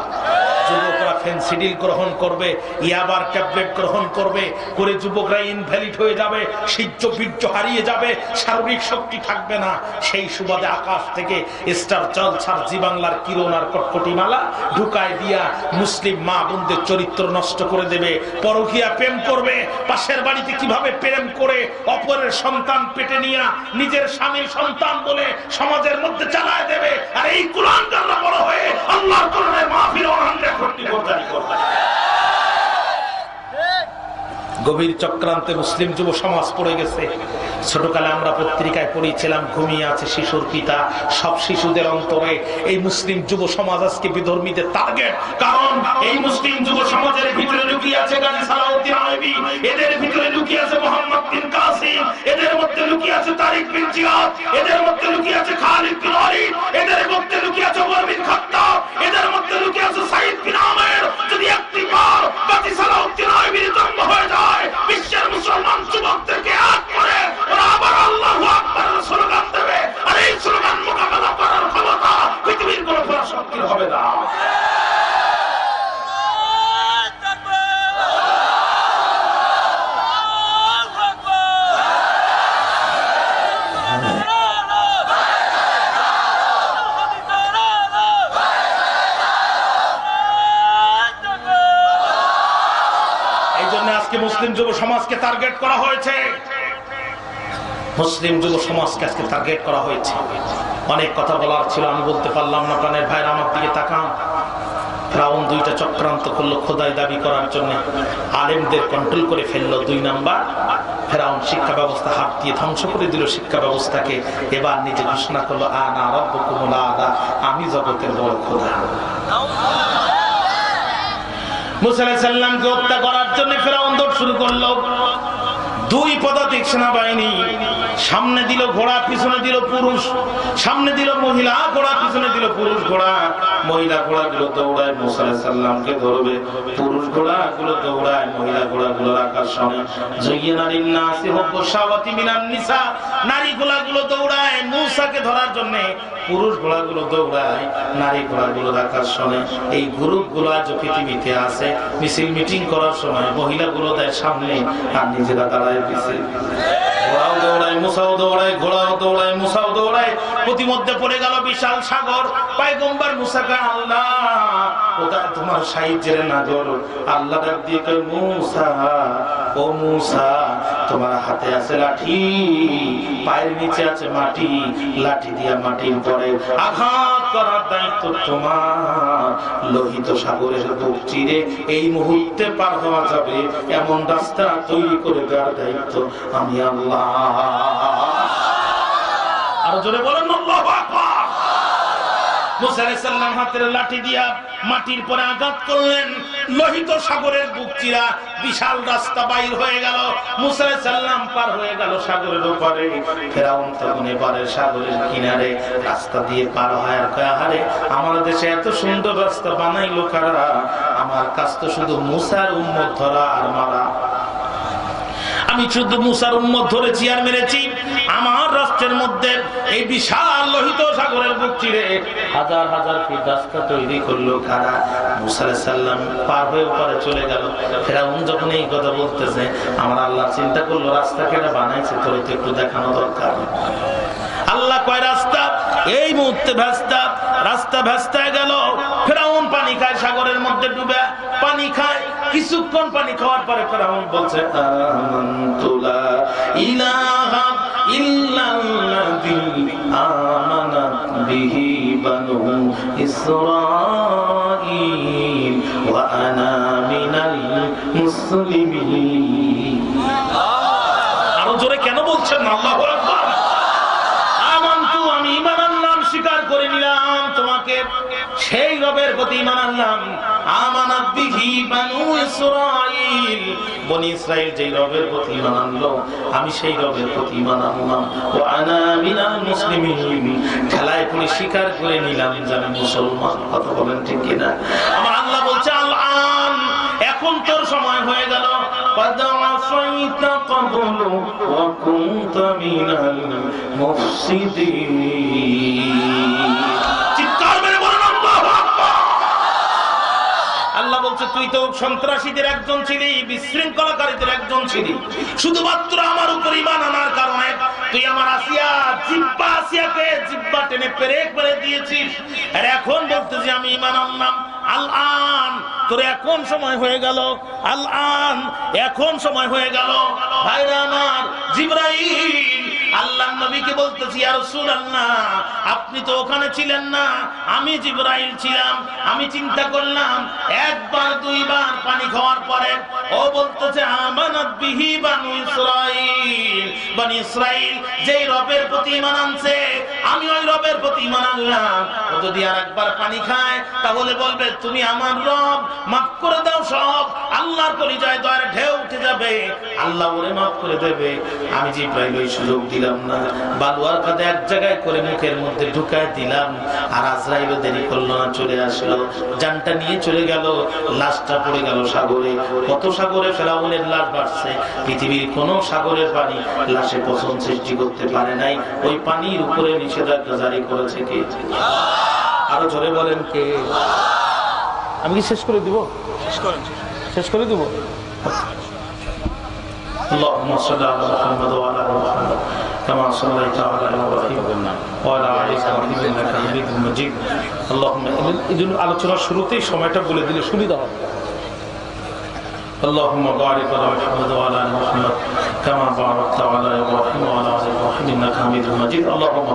যুবকরা ফেন্সিডিল গ্রহণ করবে, ইয়াবার ট্যাবলেট গ্রহণ করবে, করে যুবকরা ইনভ্যালিড হয়ে যাবে, শীর্য বীর্য হারিয়ে যাবে, শারীরিক শক্তি থাকবে না। সেই সুবাদে আকাশ থেকে স্টার জলসার জি বাংলার কিরণ আর কটকটি মালা ঢুকায় দিয়া মুসলিম মা বোনদের চরিত্র নষ্ট করে দেবে। পরকীয়া প্রেম করবে, পাশের বাড়িতে কিভাবে প্রেম করে অপরের সন্তান পেটে নিয়ে নিজের স্বামীর সন্তান বলে সমাজের মধ্যে চালায় দেবে। আর এই কুলাঙ্গাররা বড় হয়ে আল্লাহর কোরআনের মাহফিল অনন্যে ভর্তি করতে। গভীর চক্রান্তে মুসলিম যুব সমাজ পড়ে গেছে। ছোটকালে আমরা পত্রিকায় পড়েছিলাম ঘুমিয়ে আছে শিশুর পিতা। সব শিশুদের অন্তরে এই মুসলিম যুব সমাজ আজকে বিধর্মীদের টার্গেট। কারণ এই মুসলিম যুব সমাজের ভিতরে লুকিয়ে আছে গাজী সালাউদ্দিন আইয়ুবী, এদের ভিতরে লুকিয়ে আছে মোহাম্মদ বিন কাসিম, এদের মধ্যে লুকিয়ে আছে তারিক বিন জিয়াদ, এদের মধ্যে লুকিয়ে আছে খালিদ বিন ওয়ালিদ, এদের মধ্যে লুকিয়ে আছে ওমর বিন খাত্তাব, এদের মধ্যে লুকিয়ে আছে সাঈদ বিন আমের। যদি একটিবার গাজী সালাউদ্দিন আইয়ুবীর জন্ম হয়ে যায়, বিশ্বের মুসলমান যুবকদেরকে এক করে ওরা আবার আল্লাহু আকবারের স্লোগান দেবে। আর এই স্লোগান মোকাবেলা করার ক্ষমতা পৃথিবীর কোনো পরাশক্তির হবে না। মুসলিম যুব সমাজকে টার্গেট করা হয়েছে, মুসলিম যুব সমাজকে আজকে টার্গেট করা হয়েছে। অনেক কথা বলার ছিল, আমি বলতে পারলাম না। প্রাণের ভাইরা আমার দিকে তাকান। ফিরআউন 2টা চক্রান্ত করলো খোদাই দাবি করার জন্য, আলেমদের কন্ট্রোল করে ফেললো। 2 নাম্বার, ফিরআউন শিক্ষা ব্যবস্থা হাত দিয়ে ধ্বংস করে দিল শিক্ষা ব্যবস্থাকে। এবার নিজে ঘোষণা করলো আনা রাব্বুকুমুল আ'লা, আমি জগতের বড় খোদা। মুসা আলাইহিস সালামকে হত্যা করার জন্য ফিরআউন দৌড় শুরু করলো। 2 পদাতিক সেনাবাহিনী, সামনে দিল ঘোড়া, পিছনে দিল পুরুষ, সামনে দিল মহিলা ঘোড়া, পিছনে দিল পুরুষ ঘোড়া। মহিলা ঘোড়াগুলো দৌড়ায় মুসা আলাইহিস সালামকে ধরবে, পুরুষ ঘোড়াগুলো দৌড়ায় মহিলা ঘোড়াগুলোর আকর্ষণে। যায়্যানা লিন-নাসি হুব্বুশ শাহাওয়াতি মিনান নিসা, নারী ঘোড়াগুলো দৌড়ায় মুসাকে ধরার জন্য, পুরুষ ঘোড়াগুলো দৌড়ায় নারী ঘোড়াগুলোর আকর্ষণে। এই গ্রুপগুলো আজ পৃথিবীতে আছে। মিছিল মিটিং করার সময় মহিলাগুলো দেয় সামনে আর নিজেরা দাঁড়ায় পিছে। ঘোড়াও দৌড়ায়, মুসাও দৌড়ায়, ঘোড়াও দৌড়ায়, মুসাও দৌড়ায়। প্রতিমধ্যে পড়ে গেল বিশাল সাগর। পয়গম্বর মুসাকে আল্লাহ কোথায় তোমার সাহায্যের নজর? আল্লাহ ডাক দিয়ে কয় মুসা, ও মুসা, তোমার হাতে আছে লাঠি, পায়ের নিচে আছে মাটি, লাঠি দিয়া মাটির পরে আঘাত করার দায়িত্ব তোমার। লোহিত সাগরের বুক চিরে এই মুহূর্তে পার হওয়া যাবে এমন রাস্তা তৈরি করে দেওয়ার দায়িত্ব আমি আল্লাহ। আর জোরে বলেন আল্লাহু আকবার। মুসা আলাইহিস সালাম হাতের লাঠি দিয়া মাটির পরে আঘাত করলেন, লোহিত সাগরের বুক চিরা বিশাল রাস্তা বাইর হয়ে গেল। মুসা আলাইহিস সালাম পার হয়ে গেল সাগরের ওপারে। ফিরআউন তখন এপারে সাগরের কিনারে রাস্তা দিয়ে পার হয় আর কয়, আরে আমার দেশে এত সুন্দর রাস্তা বানাইলো কারা? আমার কাজ তো শুধু মুসার উম্মত ধরা আর মারা। আমি শুধু মুসার উম্মত ধরে চিয়ার মেরেছি, আমার রাষ্ট্রের মধ্যে এই বিশাল লোহিত সাগরের বুক চিরে হাজার হাজার ফিট রাস্তা তৈরি করলো কারা? মুসা আলাইহিস সালাম পার হয়ে ওপারে চলে গেল। ফেরাউন যখন এই কথা বলতেছে, আমার আল্লাহ চিন্তা করলো রাস্তা কেটে বানাইছে, তোর একটু দেখানো দরকার। আল্লাহ কয় রাস্তা, এই মুহূর্তে রাস্তা ভেস্তা গেল। ফেরাউন পানি খায়, সাগরের মধ্যে ডুবে পানি খায়। কিছুক্ষণ পানি খাওয়ার পরে ফেরাউন বলছে, আমানতু লা ইলাহা ইল্লাল্লাযী আমানাত বিহি বানু ইসরাঈল ওয়া আনা মিনাল মুসলিমিন। আরো জোরে কেন বলছেন আল্লাহু আকবার? আমি ঈমান আনলাম, স্বীকার করে নিলাম তোমাকে, সেই রবের প্রতি ঈমান আনলাম। আমানাত বিহি বানু ইসরাঈল, বনি ইসরাঈল যেই রবের প্রতি ঈমান আনলো, আমি সেই রবের প্রতি ঈমান আনলাম। ওয়া আনা মিনাল মুসলিমিন, খেলায় পড়ে স্বীকার করে নিলাম যে আমি মুসলমান। কথা বলেন ঠিক কিনা? আমার আল্লাহ বলছে, আল-আন, এখন তোর সময় হয়ে গেল। আল্লাহ বলছে, তুই তো সন্ত্রাসীদের একজন ছিলি, বিশৃঙ্খলাকারীদের একজন ছিলি। শুধুমাত্র আমার উপর ঈমান আনার কারণে তুই আমার আসিয়াকে জিহ্বা টেনে পেরেক করে দিয়েছিস। আর এখন বলতেছি আমি ঈমান আনলাম। আল-আন, তোর এখন সময় হয়ে গেল। আল-আন, এখন সময় হয়ে গেল। ভাইরা আমার, জিবরাইল আল্লাহর নবীকে বলতেছি, ইয়া রাসূলুল্লাহ, আপনি তো ওখানে ছিলেন না, আমি জিবরাইল ছিলাম। আমি চিন্তা করলাম, একবার দুইবার পানি খাওয়ার পরে ও বলতেছে, আমানাত বিহি বানু ইসরাঈল, বনি ইসরাঈল যেই রবের প্রতি ঈমান আনছে, আমি ওই রবের প্রতি ঈমান আনলাম। ও যদি আরেকবার পানি খায়, তাহলে বলবে, তুমি আমার রব, মাফ করে দাও সব। আল্লাহর কলিজায় দয়ার ঢেউ উঠে যাবে, আল্লাহ ওরে মাফ করে দেবে। আমি জিবরাইল ওই সুযোগ দিলাম না, বালুয়ার কাঁধে এক জায়গায় করে মুখের মধ্যে ঢুকায় দিলাম। আর আজরাইলও দেরি করলো না, চলে আসলো, জানটা নিয়ে চলে গেল। লাশটা পড়ে গেল সাগরে। কত সাগরে ফেরাউনের লাশ বাড়ছে, পৃথিবীর কোন সাগরের পানি লাশে পচন সৃষ্টি করতে পারে নাই। ওই পানির উপরে নিষেধাজ্ঞা জারি করেছে কে? আরো জোরে বলেন কে? আমি কি শেষ করে দিব? শেষ করে দিব। اللهم صل على محمد وعلى ال محمد كما صليت على ابراهيم وعلى ال ابراهيم انك حميد مجيد اللهم ইদুল আলোচনার শুরুতেই সময়টা বলে দিলে সুবিধা হবে। اللهم بارك على محمد وعلى ال محمد كما باركت على ابراهيم وعلى ال ابراهيم انك حميد مجيد اللهم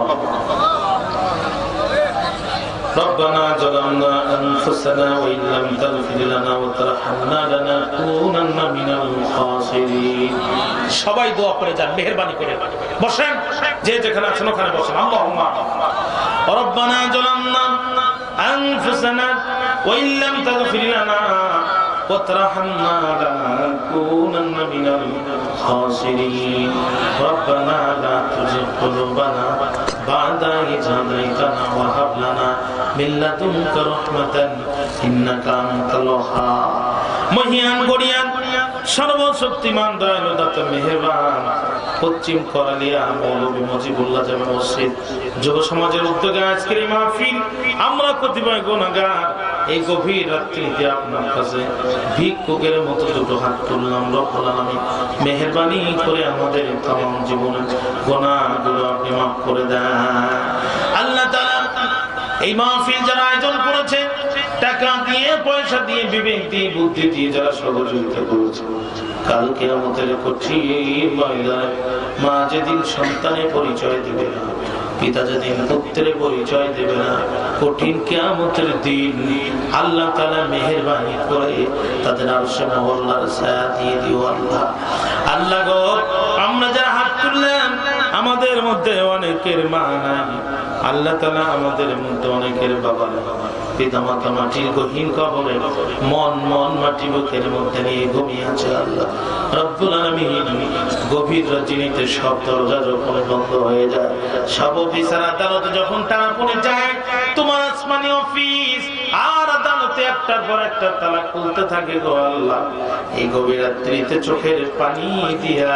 ربنا ظلمنا أنفسنا وإن لم تغفر لنا وترحمنا لنكونن من الخاسرين। সবাই দোয়া করে যান, মেহেরবানি করে বসেন, যে যেখানে আছেন ওখানে বসেন। আল্লাহুম্মা ربنا ظلمنا أنفسنا وإن لم تغفر لنا وترحمنا لنكونن من الخاسرين ربنا لا تزغ قلوبنا بعد إذ هديتنا وهب لنا من لدنك رحمة إنك أنت الوهاب। মহিয়ান গড়িয়ান সর্বশক্তিমান দয়ালু দাতা মেহেরবান পশ্চিম করালিয়া মৌলভী মুজিবুল্লাহ জামে মসজিদ যুব সমাজের উদ্যোগে আজকের এই মাহফিল, আমরা কতিপয় গুনাহগার এই গভীর রাত্রিতে আপনার কাছে ভিক্ষুকের মতো দুটো হাত তুললাম। রব্বুল আলামিন মেহেরবানি করে আমাদের तमाम জীবনের গুনাহগুলো আপনি মাফ করে দেন। আল্লাহ তাআলা এই মাহফিল যারা আয়োজন করেছে, টাকা দিয়ে, পয়সা দিয়ে, বিবেক দিয়ে, বুদ্ধি দিয়ে যারা সহযোগিতা করেছে, কাল কিয়ামতের কঠিন ময়দানে মা যেদিন সন্তানের পরিচয় দেবে না, পিতা যেদিন পুত্রের পরিচয় দেবে না, কঠিন কিয়ামতের দিন আল্লাহ তাআলা মেহেরবানি করে তাদের আরশে মহল্লার ছায়া দিয়ে দিও। আল্লাহ আল্লাহ গো, আমরা যারা হাত তুললাম আমাদের মধ্যে অনেকের মা নাই, আল্লাহ তাআলা আমাদের মধ্যে অনেকের বাবা পিতা মাতা মাটির গহীন কবরে মন মাটি বুকের মধ্যে নিয়ে ঘুমিয়ে আছে। আল্লাহ রব্বুল আলামিন গভীর রজনীতে সব দরজা যখন বন্ধ হয়ে যায়, সব অফিসার আদালত যখন টানা পড়ে যায়, তোমার আসমানি অফিস আর আদালতে একটার পর একটা তালা খুলতে থাকে গো আল্লাহ, এই গভীর রাত্রিতে চোখের পানি দিয়া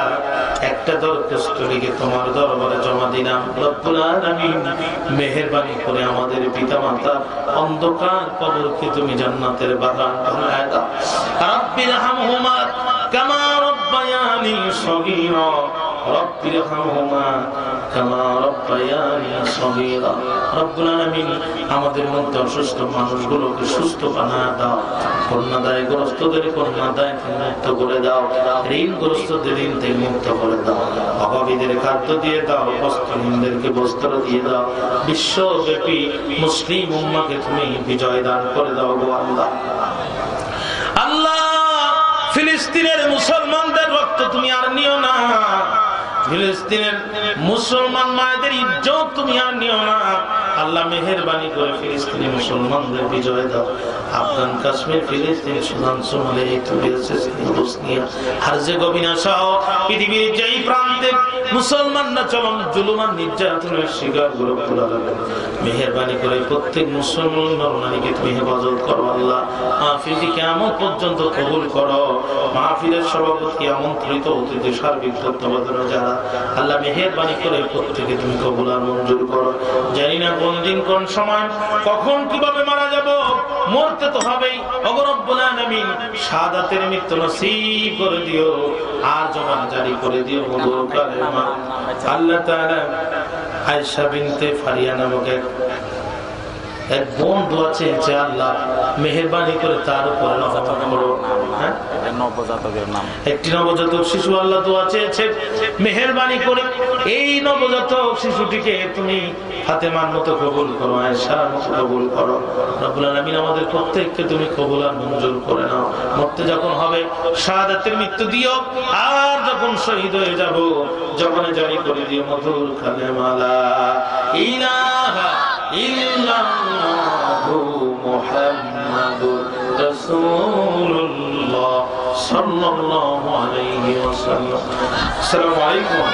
একটা দরখাস্ত লিখে তোমার দরবারে জমা দিলাম। রব্বুল আলামিন মেহেরবানি করে আমাদের পিতা মাতা অন্ধকার কবরকে তুমি জান্নাতের বাগান বানায় দাও। রাব্বিরহামহুমা কামা রাব্বায়ানি সগীরা, রাব্বিরহামহুমা কামা রাব্বায়ানি সগীরা। রব্বুল আলামিন আমাদের মধ্যে অসুস্থ মানুষগুলোকে সুস্থ বানায় দাও, কন্যাদায়গ্রস্তদের কন্যাদায় মুক্ত করে দাও, ঋণগ্রস্তদের ঋণ থেকে মুক্ত করে দাও, অভাবীদের খাদ্য দিয়ে দাও, বস্ত্রহীনদেরকে বস্ত্র দিয়ে দাও, বিশ্বব্যাপী মুসলিম উম্মাহকে তুমি বিজয় দান করে দাও গো আল্লাহ। আল্লাহ ফিলিস্তিনের মুসলমানদের রক্ত তুমি আর নিও না, ফিলিস্তিনের মুসলমান মায়েদের ইজ্জত তুমি আর নিও না। আল্লাহ মেহেরবানি করে ফিলিস্তিনি মুসলমানদের বিজয় দাও। আফগান, কাশ্মীর, ফিলিস্তিন, Sudan, Somalia, Ethiopia, Syria, Bosnia, Herzegovina সহ পৃথিবীর যেই প্রান্তে মুসলমানরা চরম জুলুম আর নির্যাতনের শিকার রব্বুল আলামিন মেহেরবানি করে প্রত্যেক মুসলমান নরনারীকে তুমি হেফাজত করো আল্লাহ। মাহফিলটি কিয়ামত পর্যন্ত কবুল করো। মাহফিলের সভাপতি আমন্ত্রিত অতিথি সার্বিক তত্ত্বাবধানে যারা, আল্লাহ মেহেরবানি করে প্রত্যেকে তুমি কবুল আর মঞ্জুর করো। জানি না কোন দিন কোন সময় কখন কিভাবে মারা যাব, মরতে তো হবেই। ওগো রব্বুল আলামিন শাহাদাতের মৃত্যু নসিব করে দিও আর জবান জারি করে দিও মধুর কালেমা। আল্লাহ তাআলা আয়েশা বিনতে ফারিয়া নামক এক বোন দোয়া চেয়েছে, আল্লাহ মেহেরবানি করে তার উপর একটি নবজাতক শিশু আল্লাহ দোয়া চেয়েছে, মেহেরবানি করে এই নবজাতক শিশুটিকে তুমি ফাতেমার মতো কবুল করো, আয়েশার মতো কবুল করো। রব্বুল আলামিন আমাদের প্রত্যেককে তুমি কবুল আর মঞ্জুর করে নাও। মরতে যখন হবে শাহাদাতের মৃত্যু দিও, আর যখন শহীদ হয়ে যাব জবানে জারি করে দিও মধুর কালেমা লা ইলাহা ইল্লাল্লাহু মুহাম্মাদুর রাসূলুল্লাহ সাল্লাল্লাহু আলাইহি ওয়াসাল্লাম। আসসালামু আলাইকুম।